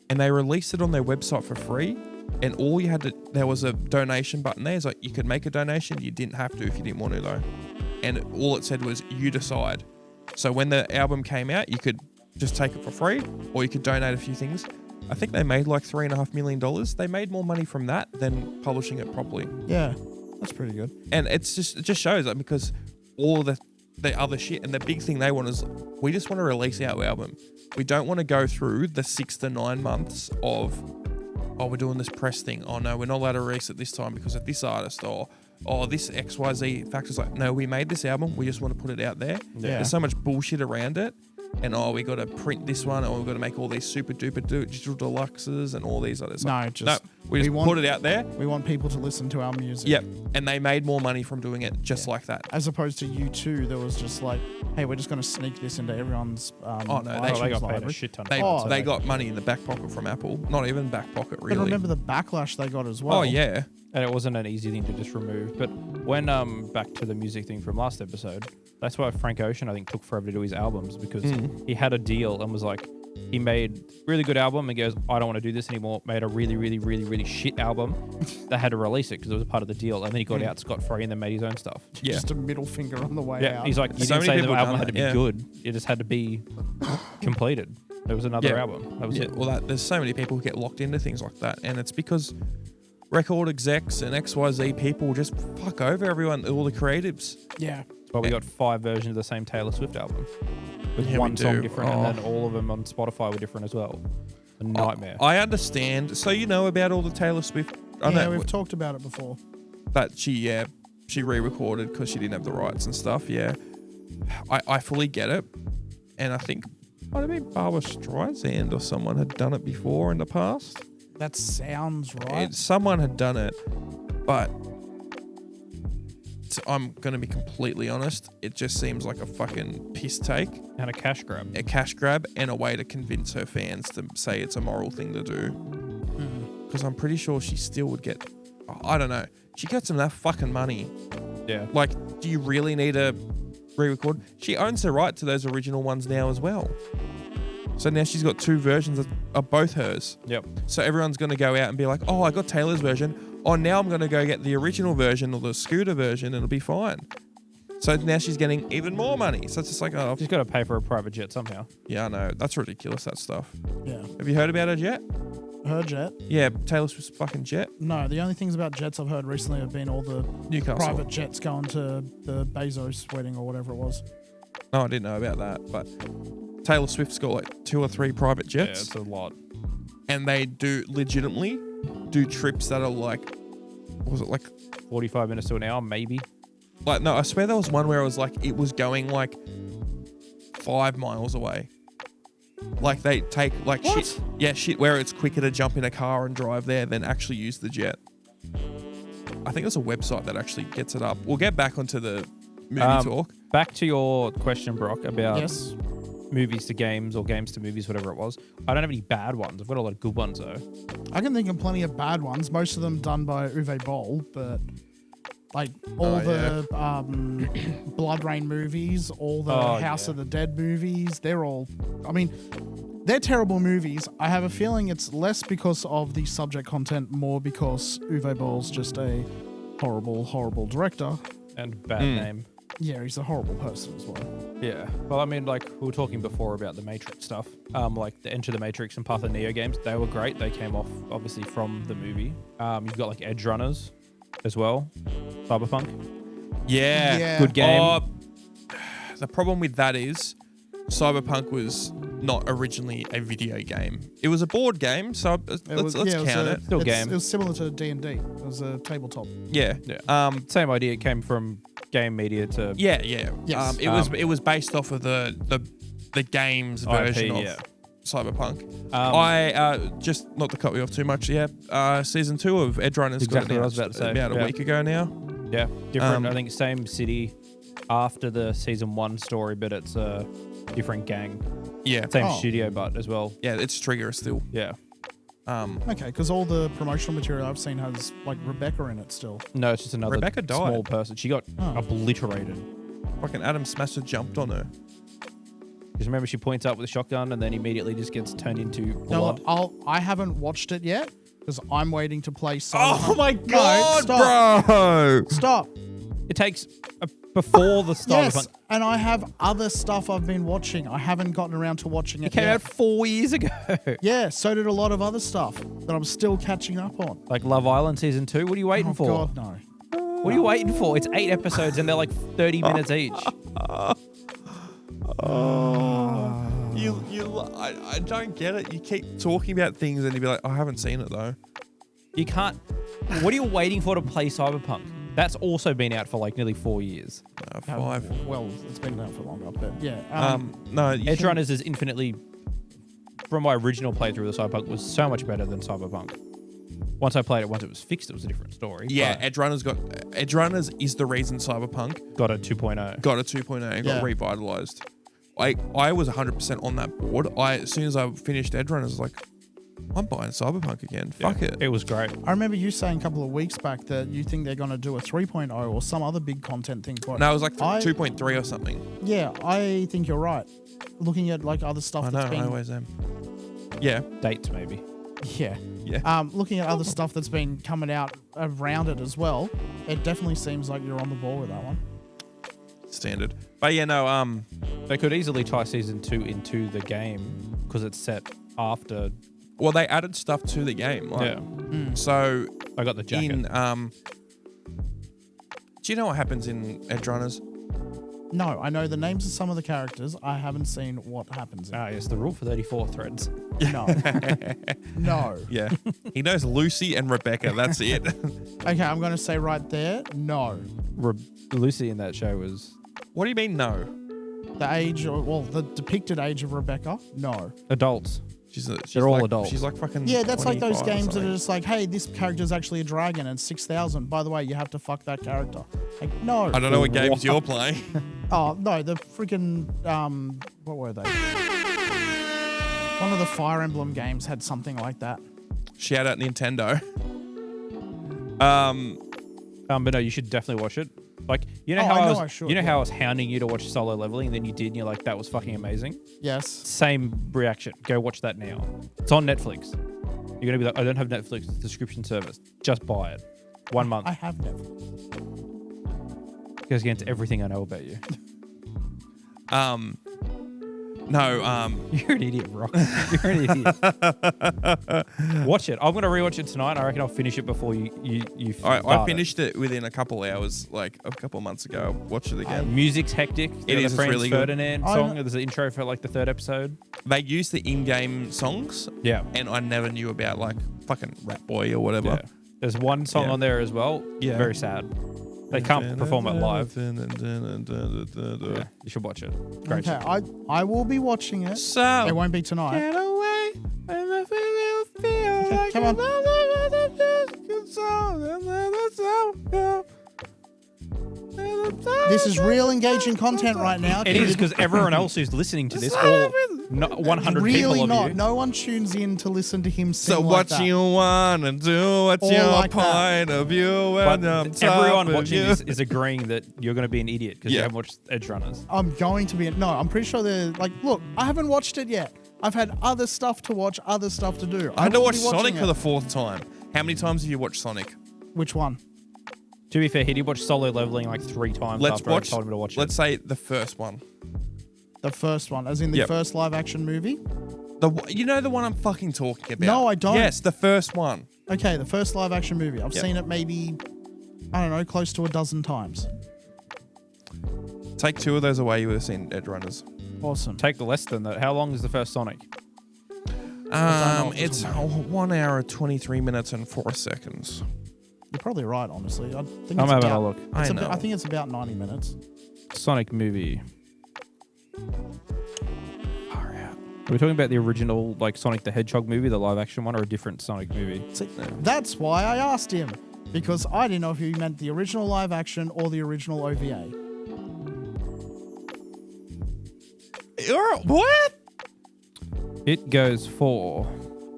and they released it on their website for free. And all you had to, there was a donation button there. It's like you could make a donation. You didn't have to if you didn't want to though. And all it said was you decide. So when the album came out, you could just take it for free, or you could donate a few things. I think they made like $3.5 million. They made more money from that than publishing it properly. Yeah, that's pretty good. And it just shows that because all the other shit, and the big thing they want is we just want to release our album. We don't want to go through the 6 to 9 months of, oh, we're doing this press thing. Oh no, we're not allowed to release it this time because of this artist, or this XYZ factors. Like, no, we made this album. We just want to put it out there. Yeah. There's so much bullshit around it. And we got to print this one, or we got to make all these super duper digital deluxes and all these others. No, we just put it out there. We want people to listen to our music. Yep. And they made more money from doing it just like that. As opposed to U2, that was just like, hey, we're just going to sneak this into everyone's no, they iTunes They got paid a library. shit ton. They got money in the back pocket from Apple. Not even back pocket, really. But remember the backlash they got as well. Oh, yeah. And it wasn't an easy thing to just remove. But when back to the music thing from last episode, that's why Frank Ocean, I think, took forever to do his albums, because he had a deal and was like, he made really good album and goes, I don't want to do this anymore. Made a really, really, really, really shit album. They had to release it because it was a part of the deal. And then he got out scot-free and then made his own stuff. Yeah. Just a middle finger on the way Yeah, out. he's like, you So didn't many say the people album done had to be that, yeah. good. It just had to be completed. There was another Yeah. album. That was Yeah, it. well, there's so many people who get locked into things like that, and it's because record execs and XYZ people just fuck over everyone, all the creatives. yeah. But we got 5 versions of the same Taylor Swift album with Yeah, we one song do. different, and then all of them on Spotify were different as well. A nightmare. I understand. So you know about all the Taylor Swift. I Yeah, know we've talked about it before. that she re-recorded because she didn't have the rights and stuff. Yeah, I fully get it, and I think might have been Barbara Streisand or someone had done it before in the past. That sounds right. Someone had done it, but I'm going to be completely honest. It just seems like a fucking piss take, And a cash grab. a cash grab, and a way to convince her fans to say it's a moral thing to do. Because I'm pretty sure she still would get, I don't know. She gets enough fucking money. Yeah. Like, do you really need to re-record? She owns the right to those original ones now as well. So now she's got 2 versions of both hers. Yep. So everyone's going to go out and be like, oh, I got Taylor's version. Oh, now I'm going to go get the original version or the Scooter version and it'll be fine. So now she's getting even more money. So it's just like, oh, Just got to pay for a private jet somehow. yeah, I know. That's ridiculous, that stuff. Yeah. Have you heard about her yet? Her jet? Yeah, Taylor Swift's fucking jet. No, the only things about jets I've heard recently have been all the Newcastle. private jets going to the Bezos wedding or whatever it was. No, I didn't know about that. But Taylor Swift's got like 2 or 3 private Yeah, jets. it's a lot. And they legitimately do trips that are like, what was it, like 45 minutes to an hour, maybe. Like, no, I swear there was one where it was like, it was going like 5 miles away. Like they take like What? shit. Yeah, shit where it's quicker to jump in a car and drive there than actually use the jet. I think there's a website that actually gets it up. We'll get back onto the movie talk. Back to your question, Brock, about Yes. movies to games or games to movies, whatever it was. I don't have any bad ones. I've got a lot of good ones, though. I can think of plenty of bad ones, most of them done by Uwe Boll, but like all the Blood Rain movies, all the House of the Dead movies, they're all, I mean, they're terrible movies. I have a feeling it's less because of the subject content, more because Uwe Boll's just a horrible, horrible director. And bad name. Yeah, he's a horrible person as well. Yeah. Well, I mean, like, we were talking before about the Matrix stuff. Like, the Enter the Matrix and Path of Neo games, they were great. They came off, obviously, from the movie. You've got, like, Edge Runners as well. Cyberpunk. Yeah. Good game. The problem with that is Cyberpunk was not originally a video game. It was a board game, so let's count it. Still game. It was similar to D&D. It was a tabletop. Yeah. Yeah. Same idea. It came from game media to Yeah. Yes. It was based off of the game's version of Cyberpunk. I just not to cut me off too much. Yeah. Season 2 of Edge Runners Exactly got what I was about to say. about a week ago now. Yeah, different. I think same city after the season 1 story, but it's a different gang. Yeah. Same studio, but as well. Yeah, it's Trigger still. Yeah. Okay, because all the promotional material I've seen has like Rebecca in it still. No, it's just another Rebecca died. small person. She got obliterated. Fucking Adam Smasher jumped on her. Because remember, she points up with a shotgun and then immediately just gets turned into No, blood. I haven't watched it yet because I'm waiting to play Cyberpunk. Oh my god, stop. bro! Stop. It takes before the start. Yes, and I have other stuff I've been watching. I haven't gotten around to watching it It came yet. out 4 years ago. Yeah, so did a lot of other stuff that I'm still catching up on. Like Love Island season 2. What are you waiting for? God, no. What are you waiting for? It's 8 episodes and they're like 30 minutes each. I don't get it. You keep talking about things and you'd be like, I haven't seen it though. You can't. What are you waiting for to play Cyberpunk? That's also been out for like nearly 4 years. 5. Well, it's been out for longer, but yeah. No, you Edge can- Runners is infinitely, from my original playthrough of the Cyberpunk, was so much better than Cyberpunk. Once I played it, once it was fixed, it was a different story. Yeah, but Edge Runners is the reason Cyberpunk got a 2.0. got a 2.0 and got revitalized. I was 100% on that board. As soon as I finished Edge Runners, I was like, I'm buying Cyberpunk again. Fuck it. It was great. I remember you saying a couple of weeks back that you think they're going to do a 3.0 or some other big content thing. But No, it was like 2.3 or something. Yeah, I think you're right. Looking at like other stuff I that's know, been... I always am. Yeah. Dates, maybe. Yeah. Yeah. Looking at other stuff that's been coming out around it as well, it definitely seems like you're on the ball with that one. Standard. But yeah, no, They could easily tie season 2 into the game because it's set after. well, they added stuff to the game. Like, So I got the jacket. do you know what happens in Edge Runners? No, I know the names of some of the characters. I haven't seen what happens in Yes, the rule for 34 threads. No. No. Yeah. He knows Lucy and Rebecca. That's it. Okay, I'm going to say right there, no. Lucy in that show was What do you mean, no? The age, well, the depicted age of Rebecca, no. adults. She's They're all like, adults. She's like fucking. Yeah, that's like those 25 or games that something. are just like, hey, this character's actually a dragon and 6,000. By the way, you have to fuck that character. Like, no. I don't know what games you're playing. Oh, no, the freaking, what were they? One of the Fire Emblem games had something like that. Shout out Nintendo. But no, you should definitely watch it. Like, you know Oh, how I I know I was, should, you know yeah. how I was hounding you to watch Solo Leveling, and then you did, and you're like, that was fucking amazing. Yes. Same reaction. Go watch that now. It's on Netflix. You're gonna be like, I don't have Netflix subscription service. Just buy it. 1 month. I have never. Goes against everything I know about you. No, You're an idiot, Rock. You're an idiot. Watch it. I'm gonna rewatch it tonight. I reckon I'll finish it before you. I finished it within a couple hours, like a couple of months ago. Watched it again. Music's hectic. It is, the it's Franz really good. Ferdinand song. There's an intro for like the 3rd episode. They use the in-game songs, Yeah. and I never knew about like fucking Rat Boy or whatever. Yeah. There's one song Yeah. on there as well. Yeah. Very sad. They can't perform it live. Yeah, you should watch it. Great. Okay, show. I will be watching it. So It won't be tonight. get away and I feel like come on. This is real engaging content right now. It is because everyone else who's listening to this, or 100 really people not. of you. No one tunes in to listen to him sing So like what that. you wanna do? What's All your like that. point of view? But When I'm everyone top of watching you? this is agreeing that you're going to be an idiot because you Yeah. haven't watched Edge Runners. I'm going to be. No, I'm pretty sure they're like, look, I haven't watched it yet. I've had other stuff to watch, other stuff to do. I had to will watch be watching Sonic it. for the 4th time. How many times have you watched Sonic? Which one? To be fair, he did watch Solo Leveling like 3 times Let's after watch. I told him to watch Let's it. say the first one. The first one, as in the Yep. first live action movie? You know the one I'm fucking talking about? No, I don't. Yes, the first one. Okay, the first live action movie. I've Yep. seen it maybe, I don't know, close to a dozen times. Take 2 of those away, you would have seen Edge Runners. Awesome. Take the less than that. How long is the first Sonic? It's 1 hour, 23 minutes, and 4 seconds. You're probably right, honestly. I think I'm it's having about, a look. I know. I think it's about 90 minutes. Sonic movie. Are we talking about the original, like Sonic the Hedgehog movie, the live action one, or a different Sonic movie? See, that's why I asked him, because I didn't know if he meant the original live action or the original OVA. What? It goes for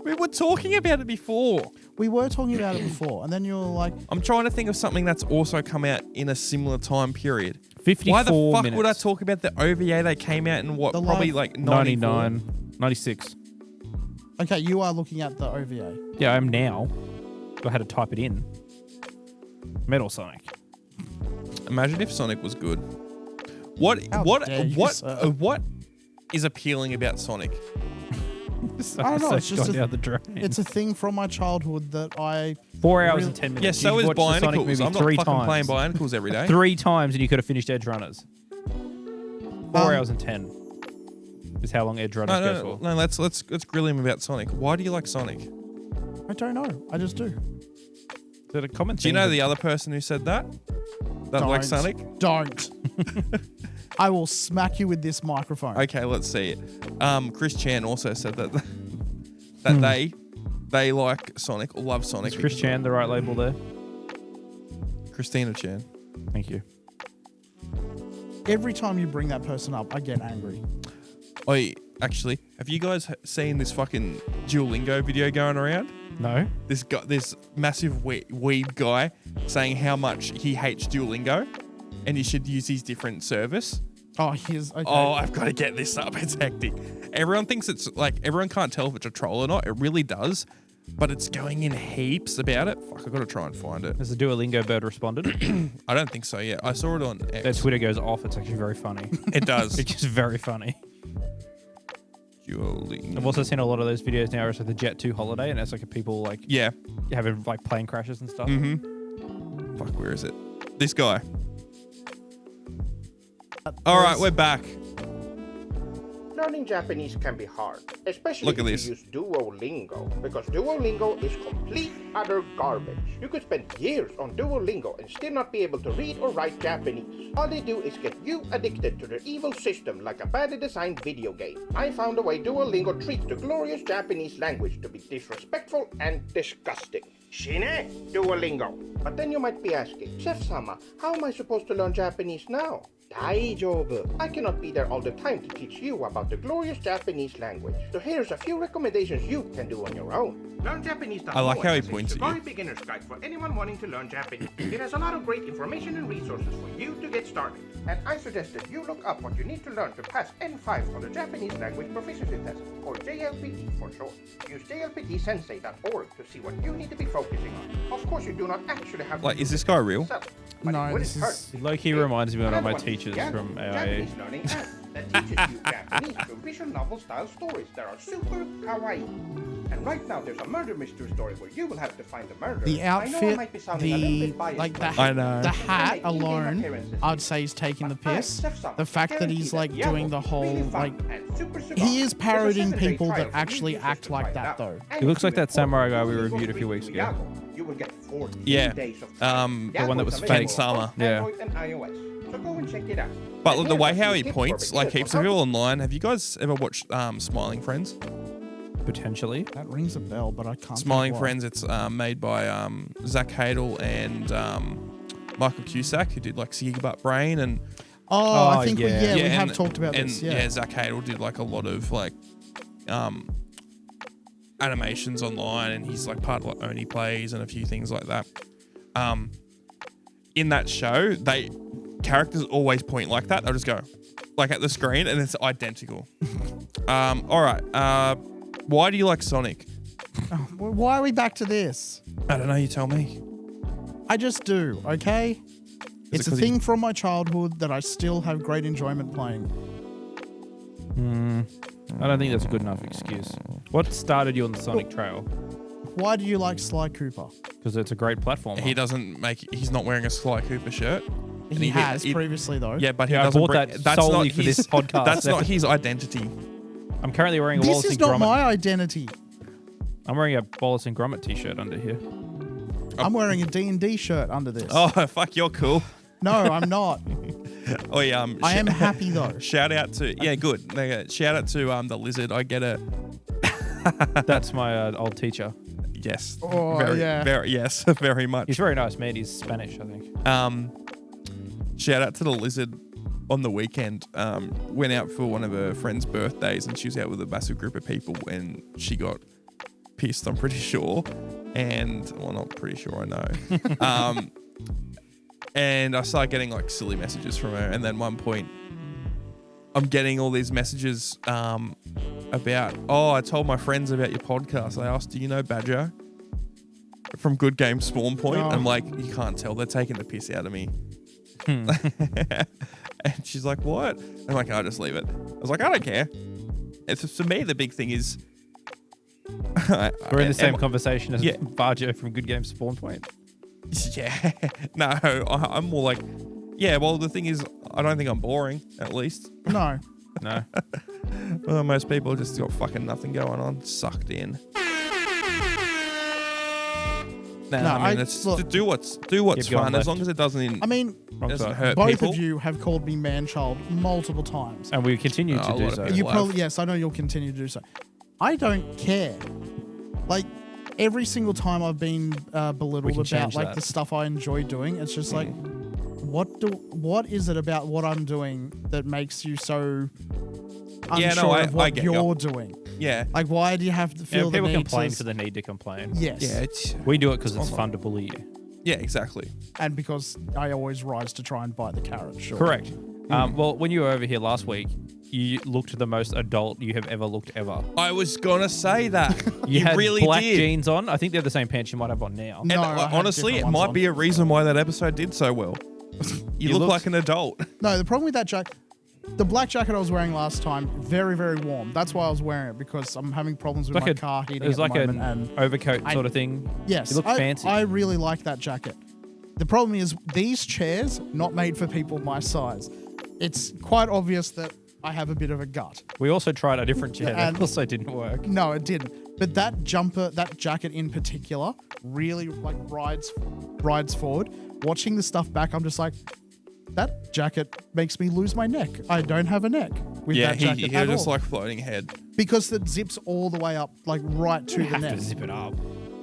We were talking about it before. We were talking about it before, and then you were like, I'm trying to think of something that's also come out in a similar time period. 54 Why the fuck minutes. would I talk about the OVA that came out in what, The probably live- like 94? 99, 96. okay, you are looking at the OVA. Yeah, I am now. I had to type it in. Metal Sonic. Imagine if Sonic was good. What How dare you, sir. what is appealing about Sonic? So, I don't know, it's just gone a- down the drain. It's a thing from my childhood that I 4 hours really- and 10 minutes. Yeah, so You've is watched the Sonic Bionicles. movie I'm not 3 fucking times. playing Bionicles every day. 3 times and you could have finished Edge Runners. 4 hours and 10 is how long Edge Runners goes for. No, let's grill him about Sonic. Why do you like Sonic? I don't know. I just do. Is that a common Do you theme know that- the other person who said that? That Don't. likes Sonic? Don't. I will smack you with this microphone. Okay, let's see it. Chris Chan also said that they like Sonic or love Sonic. Is Chris Chan the right label there? Christina Chan. Thank you. Every time you bring that person up, I get angry. Oh, actually, have you guys seen this fucking Duolingo video going around? No? This massive weeb guy saying how much he hates Duolingo and he should use his different service. Oh, here's okay. Oh, I've got to get this up. It's hectic. Everyone thinks it's like, everyone can't tell if it's a troll or not. It really does. But it's going in heaps about it. Fuck, I've got to try and find it. Has the Duolingo bird responded? I don't think so yet. I saw it on X. Their Twitter goes off. It's actually very funny. It does. It's just very funny. Duolingo. I've also seen a lot of those videos now. It's like the Jet 2 holiday, and it's like people like Yeah. having like plane crashes and stuff. Mm-hmm. Fuck, where is it? This guy. All right, we're back. Learning Japanese can be hard, especially Look at if this. you use Duolingo, because Duolingo is complete utter garbage. You could spend years on Duolingo and still not be able to read or write Japanese. All they do is get you addicted to their evil system like a badly designed video game. I found a way Duolingo treats the glorious Japanese language to be disrespectful and disgusting. Shine Duolingo. But then you might be asking, Chef-sama, how am I supposed to learn Japanese now? Daijoubu. I cannot be there all the time to teach you about the glorious Japanese language. So here's a few recommendations you can do on your own. Learn Japanese. I like how he points It's at a you. very beginner's guide for anyone wanting to learn Japanese. It has a lot of great information and resources for you to get started. And I suggest that you look up what you need to learn to pass N5 on the Japanese Language Proficiency Test, or JLPT for short. Use jlptsensei.org to see what you need to be focusing on. Of course, you do not actually have to Like, do is this it guy real? yourself, but No, it wouldn't this is- hurt. It low-key reminds me of one of my Another one is teachers Yahoo, from AIA. Japanese learning app that that teaches you Japanese through visual novel style stories that are super kawaii. And right now there's a murder mystery story where you will have to find the murderer. The I know I outfit, might be sounding a little bit biased, but I know. the hat alone, I'd say he's taking the piss. The fact that he's like doing the whole like, he is parodying people that actually act like that though. He looks like that samurai guy we reviewed a few weeks ago. You will get 14 Yeah. days of The one that was available fake. on Summer. Yeah. Android and iOS. So go and check it out. But And the way here's a how few he tips points, for like beginners heaps on of how people online. Have you guys ever watched Smiling Friends? Potentially. That rings a bell, but I can't. Smiling think why. Friends. It's made by Zach Hadel and Michael Cusack, who did like Cigarbutt Brain and Oh, I think yeah. we have and- talked about and, this. Yeah. Zach Hadel did like a lot of like animations online, and he's like part of like Oni Plays and a few things like that. In that show, characters always point like that. They'll just go like at the screen, and it's identical. All right. Why do you like Sonic? Well, why are we back to this? I don't know. You tell me. I just do, okay? It's it a 'cause thing from my childhood that I still have great enjoyment playing. I don't think that's a good enough excuse. What started you on the Sonic trail? Why do you like Sly Cooper? Because it's a great platformer. He's not wearing a Sly Cooper shirt. And He has previously, though. Yeah, but he Yeah, I doesn't bought bring, that that's solely not for his, this podcast. That's not his identity. I'm currently wearing a This Wallace is and not Gromit. my identity. I'm wearing a Wallace and Gromit t-shirt under here. I'm wearing a D&D shirt under this. Oh, fuck, you're cool. No, I'm not. Oh, yeah. I am happy, though. Shout out to, yeah, good. Shout out to the lizard. I get a, That's my old teacher. yes. Oh, very, yeah. Very, yes, very much. He's very nice, man. He's Spanish, I think. Shout out to the lizard. On the weekend, went out for one of her friend's birthdays, and she was out with a massive group of people, and she got pissed, I'm pretty sure. And, well, not pretty sure, I know. And I started getting like silly messages from her. And then one point, I'm getting all these messages about, oh, I told my friends about your podcast. I asked, do you know Badger from Good Game Spawn Point? Oh. I'm like, you can't tell. They're taking the piss out of me. And she's like, what? I'm like, I'll just leave it. I was like, I don't care. It's for me, the big thing is We're in the same conversation as yeah. Barjo from Good Game Spawn Point. Yeah. No, I'm more like, yeah, well, the thing is, I don't think I'm boring, at least. No. No. Well, most people just got fucking nothing going on, sucked in. No, No, I mean, I- it's look- do what's Keep going fun, as left. long as it doesn't I mean, Wrong doesn't side. hurt both people. of you have called me man-child multiple times. And we continue Oh, a to lot do of so. people. You have. probably, yes, I know you'll continue to do so. I don't care. Like, every single time I've been belittled can about change like that. the stuff I enjoy doing, it's just like, what is it about what I'm doing that makes you so unsure Yeah, no, of I what get you. you're doing? Yeah. Like, why do you have to Yeah, feel the people need complain to? for the need to complain. Yes. Yeah, it's, We do it because it's Online. fun to bully you. yeah, exactly. And because I always rise to try and bite the carrot. Sure. Correct. Well, when you were over here last week, you looked the most adult you have ever looked ever. I was gonna say that. You had really black did. jeans on. I think they're the same pants you might have on now. And No, I had honestly, different it ones might on. be a reason why that episode did so well. You look looked- like an adult. No, the problem with that jacket, the black jacket I was wearing last time, very, very warm. That's why I was wearing it, because I'm having problems with my car heating it was at like the an moment. And overcoat I- sort of thing. yes, You look fancy. I really like that jacket. The problem is these chairs, not made for people my size. It's quite obvious that I have a bit of a gut. We also tried a different chair And- that also didn't work. No, it didn't. But that jumper, that jacket in particular, really like rides forward. Watching the stuff back, I'm just like, that jacket makes me lose my neck. I don't have a neck with Yeah, that jacket you're at just all. like floating head. Because it zips all the way up, like right to You the have neck. to zip it up.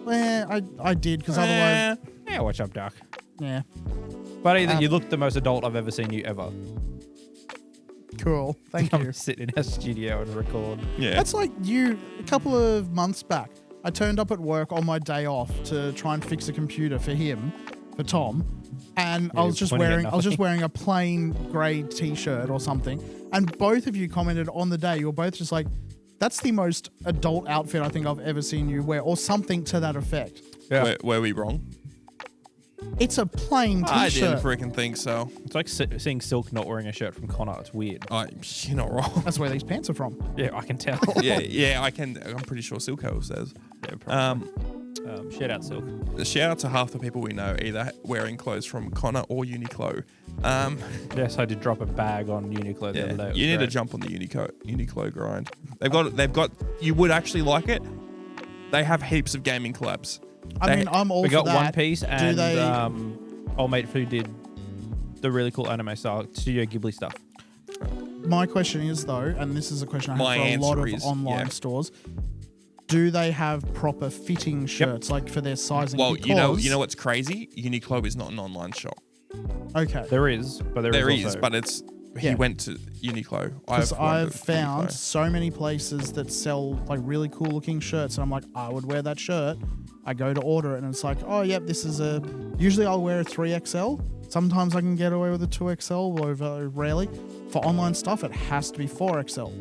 I did, because otherwise, Yeah, watch up, Duck. yeah, Buddy, you look the most adult I've ever seen you ever. cool. Thank you. Come sit in our studio and record. Yeah. That's like you, a couple of months back, I turned up at work on my day off to try and fix a computer for him, for Tom, and Yeah, I was you're just pointing at wearing, I was just nothing. wearing a plain grey t-shirt or something, and both of you commented on the day. You were both just like, "That's the most adult outfit I think I've ever seen you wear," or something to that effect. Yeah. Were we wrong? It's a plain I t-shirt. didn't freaking think so. It's like seeing Silk not wearing a shirt from Connor. It's weird. You're not wrong. That's where these pants are from. Yeah, I can tell. yeah, I can. I'm pretty sure Silco says. Yeah, probably. Shout out Silk. Shout out to half the people we know, either wearing clothes from Connor or Uniqlo. Yes, I did drop a bag on Uniqlo the other day. You need to jump on the Uniqlo grind. They've got. You would actually like it. They have heaps of gaming collabs. I mean, I'm all We for got that. One Piece and they- old mate who did the really cool anime style Studio Ghibli stuff. My question is though, and this is a question I My have for a lot answer of is, online yeah. stores. Do they have proper fitting shirts, like for their sizing? Well, Because, you know what's crazy? Uniqlo is not an online shop. Okay. There is, but There is is, also, but it's. He Yeah. went to Uniqlo. Because I've I've found so many places that sell like really cool looking shirts, and I'm like, I would wear that shirt. I go to order it, and it's like, oh, yep, this is a. Usually I'll wear a 3XL. Sometimes I can get away with a 2XL, or very rarely. For online stuff, it has to be 4XL.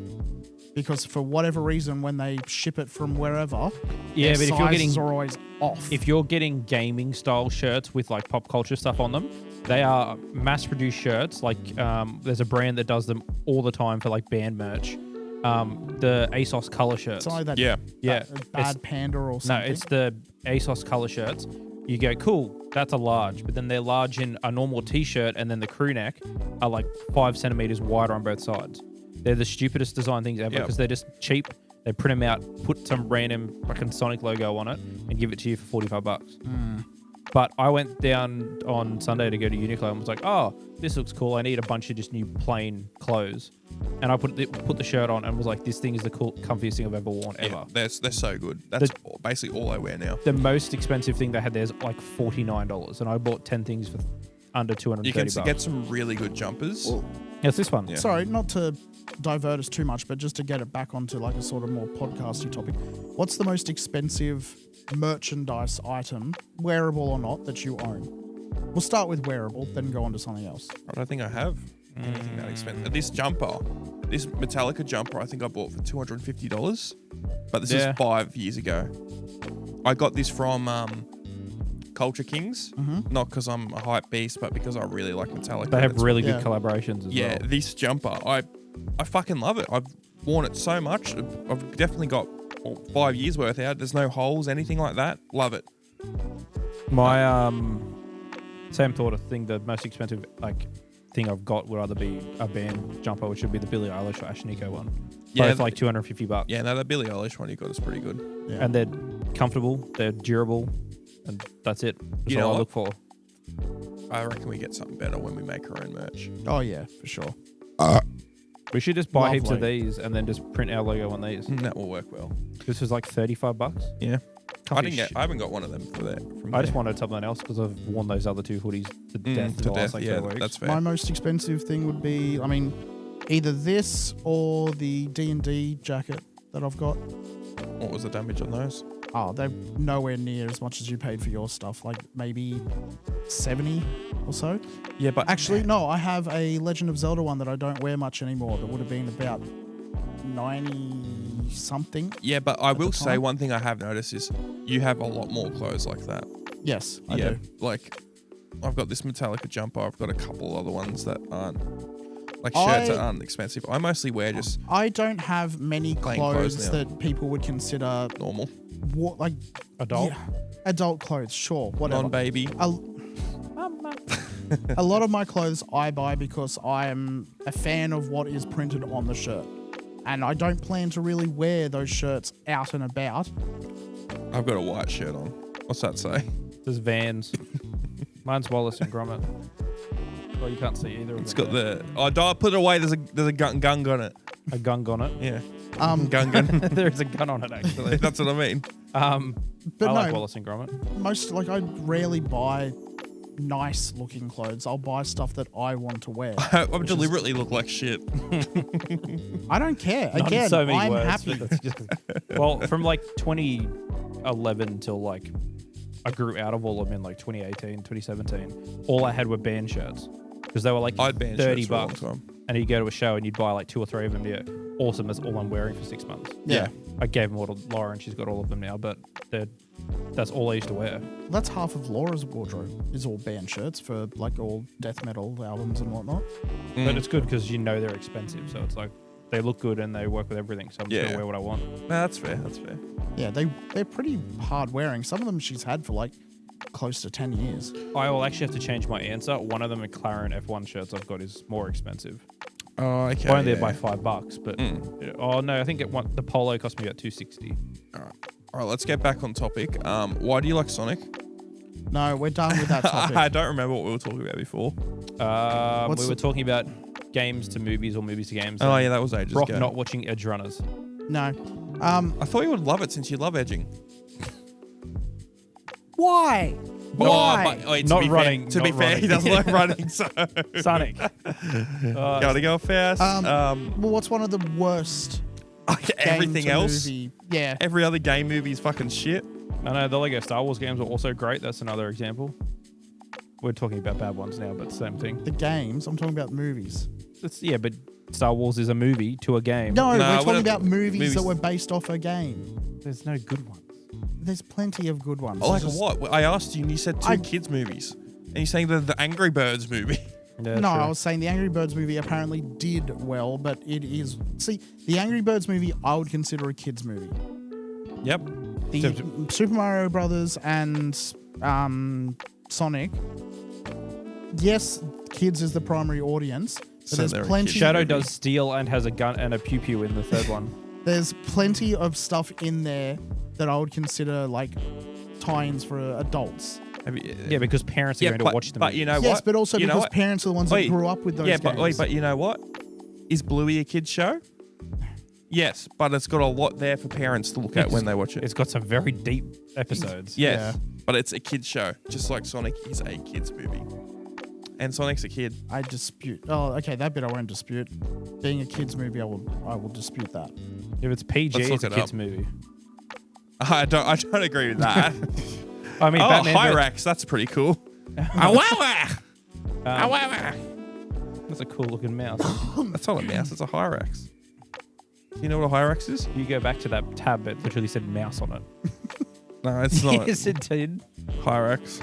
Because for whatever reason, when they ship it from wherever, Yeah, their but if you're sizes getting are always off. if you're getting gaming style shirts with like pop culture stuff on them, they are mass produced shirts. Like there's a brand that does them all the time for like band merch. The ASOS color shirts. it's like that, Yeah. Yeah, bad it's- panda or No, something. it's the ASOS color shirts. You go, cool, that's a large, but then they're large in a normal t-shirt, and then the crew neck are like 5 centimeters wider on both sides. They're the stupidest design things ever Yep. because they're just cheap. They print them out, put some random fucking Sonic logo on it, and give it to you for $45. But I went down on Sunday to go to Uniqlo and was like, oh, this looks cool. I need a bunch of just new plain clothes. And I put the shirt on and was like, this thing is the comfiest thing I've ever worn ever. Yeah, they're so good. That's basically all I wear now. The most expensive thing they had there is like $49, and I bought 10 things for under $230. You can get some really good jumpers. Yeah, it's this one. Yeah. Sorry, not to divert us too much, but just to get it back onto like a sort of more podcasty topic. What's the most expensive merchandise item, wearable or not, that you own? We'll start with wearable, then go on to something else. I don't think I have anything that expensive. This jumper, this Metallica jumper, I think I bought for $250. But this is 5 years ago. I got this from Culture Kings, not because I'm a hype beast, but because I really like Metallica. They have That's- really good yeah. collaborations as Yeah, well. this jumper, I fucking love it. I've worn it so much. I've definitely got 5 years worth out. There's no holes, anything like that. Love it. My same thought of thing. The most expensive thing I've got would either be a band jumper, which would be the Billie Eilish or Ashnikko one. Yeah, Both like $250. Yeah, no, that Billie Eilish one you got is pretty good. Yeah. And they're comfortable, they're durable, and that's it. That's You know all I what? look for. I reckon we get something better when we make our own merch. Oh yeah, for sure. We should just buy heaps of Lovely. these and then just print our logo on these. That will work well. This was like $35. Yeah. Comfy I haven't got one of them for that. I just wanted something else because I've worn those other two hoodies to death in to the last death. like Yeah, 2 weeks. that's fair. My most expensive thing would be, I mean, either this or the D&D jacket that I've got. What was the damage on those? Oh, they're nowhere near as much as you paid for your stuff. Like maybe 70 or so. Yeah, but Actually, no, I have a Legend of Zelda one that I don't wear much anymore. That would have been about 90 something. yeah, but I will the say time. one thing I have noticed is you have a lot more clothes like that. Yes, I yeah, do. like I've got this Metallica jumper. I've got a couple other ones that aren't like shirts that aren't expensive. I mostly wear just I don't have many Plain clothes clothes now. that people would consider normal, like Adult. yeah, adult clothes. Sure, whatever. non-baby. A lot of my clothes I buy because I am a fan of what is printed on the shirt. And I don't plan to really wear those shirts out and about. I've got a white shirt on. What's that say? There's Vans. Mine's Wallace and Gromit. Well, you can't see either of It's them got there. the. Oh, don't put it away. There's a gun on it. A gun on it. Yeah, Um, gun. There's a gun on it, actually. That's what I mean. But I like no, Wallace and Gromit. most like I rarely buy nice looking clothes. I'll buy stuff that I want to wear. I deliberately look like shit. I don't care. Not in Again, so many I'm words, happy. but that's just- well, from like 2011 till like I grew out of all of them in like 2018, 2017. All I had were band shirts because they were like I had band $30 shirts for a long bucks. time. And you go to a show and you'd buy like 2 or 3 of them. Yeah, awesome. That's all I'm wearing for 6 months. Yeah. I gave them all to Laura and she's got all of them now, but they're that's all I used to wear. That's half of Laura's wardrobe is all band shirts for like all death metal albums and whatnot. But it's good because they're expensive, so it's like they look good and they work with everything. So I'm just gonna wear what I want. No, that's fair. That's fair. Yeah, they're pretty hard wearing. Some of them she's had for like close to 10 years. I will actually have to change my answer. One of the McLaren F1 shirts I've got is more expensive. Oh, okay. Only by $5, but oh no, I think the Polo cost me about $260. All right, let's get back on topic. Why do you like Sonic? No, we're done with that topic. I don't remember what we were talking about before. We were talking about games to movies or movies to games. Oh yeah, that was ages Brock ago. not watching Edge Runners. No. I thought you would love it since you love edging. Why? Why? Not running. To be fair, he doesn't like running, so Sonic. gotta go fast. Well, what's one of the worst? Everything else. Movie? Yeah. Every other game movie is fucking shit. I know the Lego Star Wars games are also great. That's another example. We're talking about bad ones now, but same thing. The games. I'm talking about movies. But Star Wars is a movie to a game. No, No, we're what talking are- about movies movies- that were based off a game. There's no good ones. There's plenty of good ones. Like It's just- what? I asked you, and you said two kids movies, and you're saying the Angry Birds movie. Yeah, No, true. I was saying the Angry Birds movie apparently did well, but it is... See, the Angry Birds movie I would consider a kid's movie. Yep. The Super Mario Brothers and Sonic, yes, kids is the primary audience, but So there's they're a plenty... kid. Shadow does steal and has a gun and a pew pew in the third one. There's plenty of stuff in there that I would consider like tie-ins for adults. Yeah, because parents are going to watch them. But you know Yes, what? but also You know because what? parents are the ones that grew up with those games. but you know what? Is Bluey a kid's show? Yes, but it's got a lot there for parents to look at when they watch it. It's got some very deep episodes. Yes, Yeah. but it's a kid's show, just like Sonic is a kid's movie. And Sonic's a kid. I dispute. Oh, okay, that bit I won't dispute. Being a kids movie, I will dispute that. If it's PG, Let's look it's a it kid's up. movie. I don't agree with that. I mean, Batman. Hyrax, that's pretty cool. Awawa! That's a cool looking mouse. That's not a mouse, it's a Hyrax. Do you know what a Hyrax is? You go back to that tab, it literally said mouse on it. No, it's not. Yes, it did. Hyrax.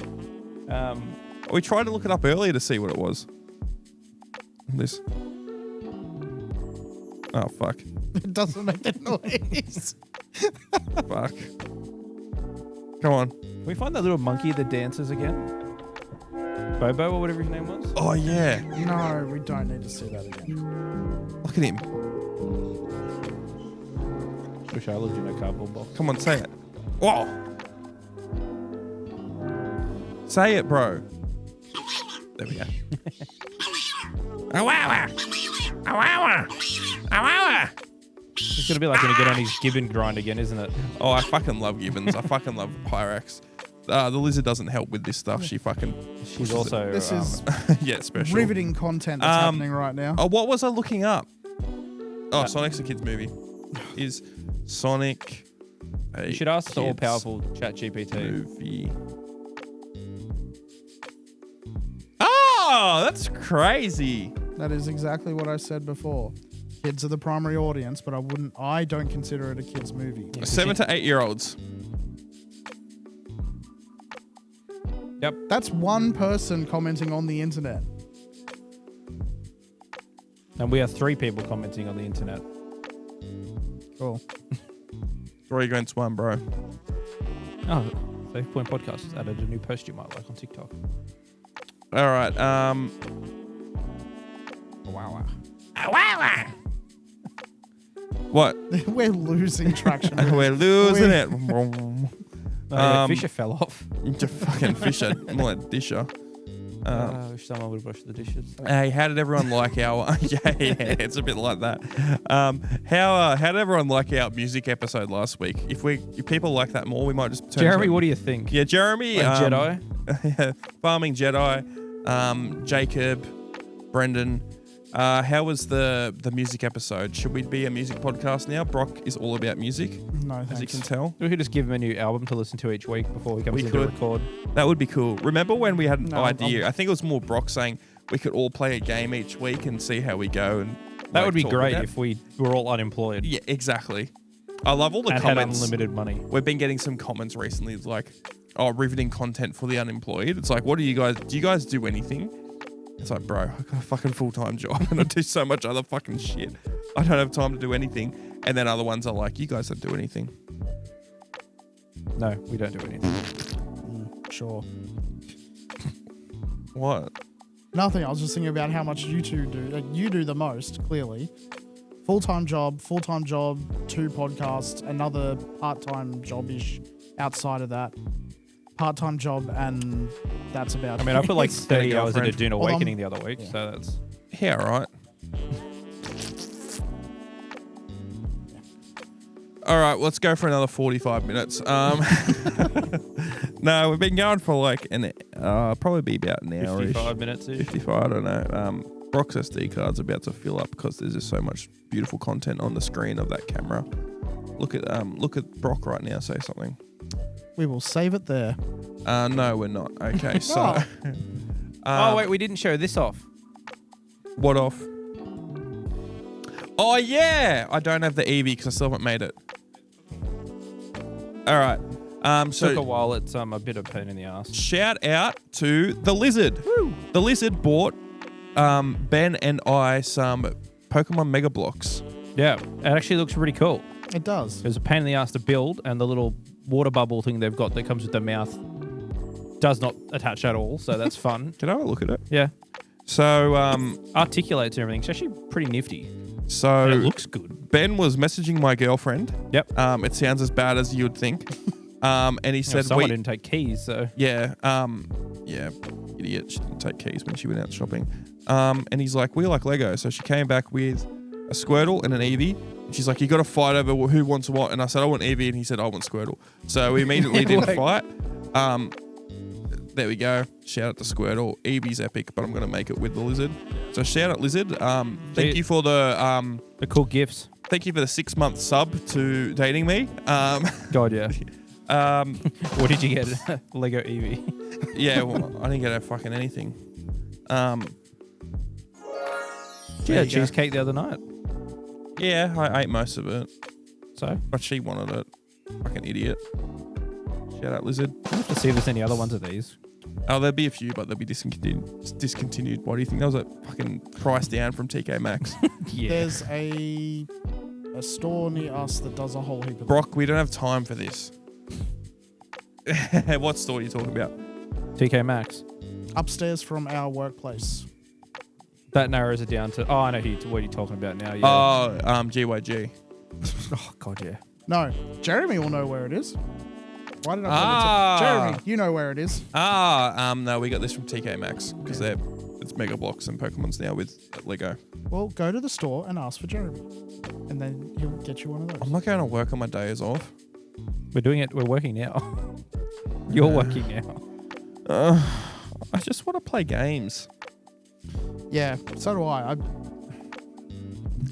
We tried to look it up earlier to see what it was. This. Oh, fuck. It doesn't make a noise. Fuck. Come on. Can we find that little monkey that dances again? Bobo or whatever his name was? Oh, yeah. No, we don't need to see that again. Look at him. Wish I lived in a cardboard box. Come on, say it. Whoa. Say it, bro. There we go. Awawa! Awawa! Awawa! It's going to be like when you get on his gibbon grind again, isn't it? Oh, I fucking love gibbons. I fucking love Hyrax. The lizard doesn't help with this stuff. She fucking... She's also... This is yeah, special. riveting content that's happening right now. Oh, what was I looking up? Oh, Sonic's a kid's movie. Is Sonic a You should ask the kid's all-powerful ChatGPT. movie? Oh, that's crazy. That is exactly what I said before. Kids are the primary audience, but I don't consider it a kids movie. 7 to 8 year olds. Yep. That's one person commenting on the internet. And we are 3 people commenting on the internet. Cool. 3 against 1, bro. Oh, Safe Point Podcast has added a new post you might like on TikTok. All right. Wow. What? We're losing traction. We're losing it. Fisher fell off. You fucking Fisher, more like Disher. I wish someone would brush the dishes. Hey, how did everyone like our? yeah, it's a bit like that. How did everyone like our music episode last week? If people like that more, we might just turn. Jeremy, what do you think? Yeah, Jeremy. Jedi. Yeah, Farming Jedi. Jacob, Brendan. How was the music episode? Should we be a music podcast now? Brock is all about music, No, as you thanks. can tell. We could just give him a new album to listen to each week before he comes We in to could. record. That would be cool. Remember when we had an No, idea? I'm- I think it was more Brock saying we could all play a game each week and see how we go. And That would be talk great about- if we were all unemployed. Yeah, exactly. I love all the and had comments. unlimited money. We've been getting some comments recently like, oh, riveting content for the unemployed. It's like, what do you guys do anything? It's like, bro, I got a fucking full-time job and I do so much other fucking shit. I don't have time to do anything. And then other ones are like, you guys don't do anything. No, we don't do anything. Sure. What? Nothing. I was just thinking about how much you two do. Like, you do the most, clearly. Full-time job, 2 podcasts, another part-time job-ish outside of that. Part-time job, and that's about I mean, I put like 30 hours into girlfriend. Dune Well, Awakening the other week, so that's... Yeah, all right. All right, let's go for another 45 minutes. No, we've been going for like probably be about an hour. 55 minutes. 55, I don't know. Brock's SD card's about to fill up because there's just so much beautiful content on the screen of that camera. Look at Brock right now. Say something. We will save it there. No, we're not. Okay, so. Oh, wait, we didn't show this off. What off? Oh yeah, I don't have the Eevee because I still haven't made it. All right. So Took a while. It's a bit of pain in the ass. shout out to the Lizard. Woo. The Lizard bought Ben and I some Pokemon Mega Blocks. Yeah, it actually looks pretty cool. It does. It was a pain in the ass to build, and the little water bubble thing they've got that comes with the mouth does not attach at all, so that's fun. Can I have a look at it? Yeah. So Articulates and everything. It's actually pretty nifty. so And it looks good. Ben was messaging my girlfriend. Yep. It sounds as bad as you'd think. And he said, Someone didn't take keys, so... Yeah, idiot. She didn't take keys when she went out shopping. And he's like, we like Lego. So she came back with a Squirtle and an Eevee. And she's like, you got to fight over who wants what. And I said, I want Eevee. And he said, I want Squirtle. So we immediately didn't fight. There we go. Shout out to Squirtle. Eevee's epic, but I'm going to make it with the Lizard. So shout out Lizard. Thank you for the cool gifts. Thank you for the 6-month sub to dating me. God, yeah. What did you get? Lego Eevee. Yeah, well, I didn't get her fucking anything. Yeah, cheesecake the other night. Yeah, I ate most of it, So, but she wanted it. Fucking idiot. Shout out Lizard. we'll have to see if there's any other ones of these. Oh, there'll be a few, but they'll be discontinued. Why do you think that was a fucking price down from TK Maxx? Yeah. There's a store near us that does a whole heap of Brock, we don't have time for this. What store are you talking about? TK Maxx. upstairs from our workplace. That narrows it down to... Oh, I know what you're talking about now. Yeah. Oh, GYG. Oh, God, yeah. No, Jeremy will know where it is. Why did I tell you? Jeremy, you know where it is. No, we got this from TK Maxx because it's Mega Blocks and Pokemon's now with Lego. Well, go to the store and ask for Jeremy, and then he'll get you one of those. I'm not going to work on my days off. We're doing it. We're working now. You're working now. I just want to play games. Yeah, so do I.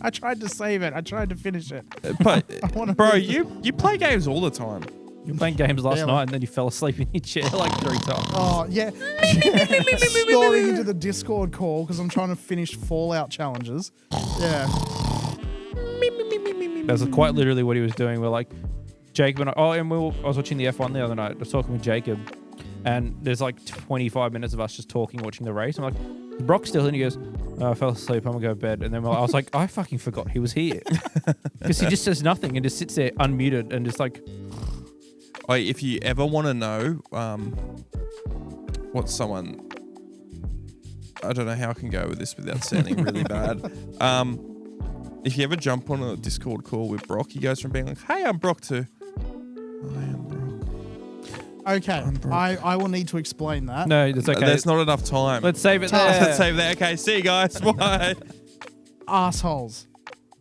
I tried to save it. I tried to finish it. But, wanna bro, play you play games all the time. You were playing games last Yeah, night and then you fell asleep in your chair like 3 times. Oh, yeah. Snoring into the Discord call because I'm trying to finish Fallout challenges. Yeah. That's quite literally what he was doing. We're like, Jacob and I was watching the F1 the other night. I was talking with Jacob, and there's like 25 minutes of us just talking, watching the race. I'm like, is Brock still in? He goes, I fell asleep. I'm going to go to bed. And then I was like, I fucking forgot he was here. Because he just says nothing and just sits there unmuted and just like... If you ever want to know what someone... I don't know how I can go with this without sounding really bad. If you ever jump on a Discord call with Brock, he goes from being like, hey, I'm Brock to... I am Brock. Okay, I will need to explain that. No, it's okay. There's not enough time. Let's save it Let's there. Let's save that. Okay, see you guys. Bye. Assholes.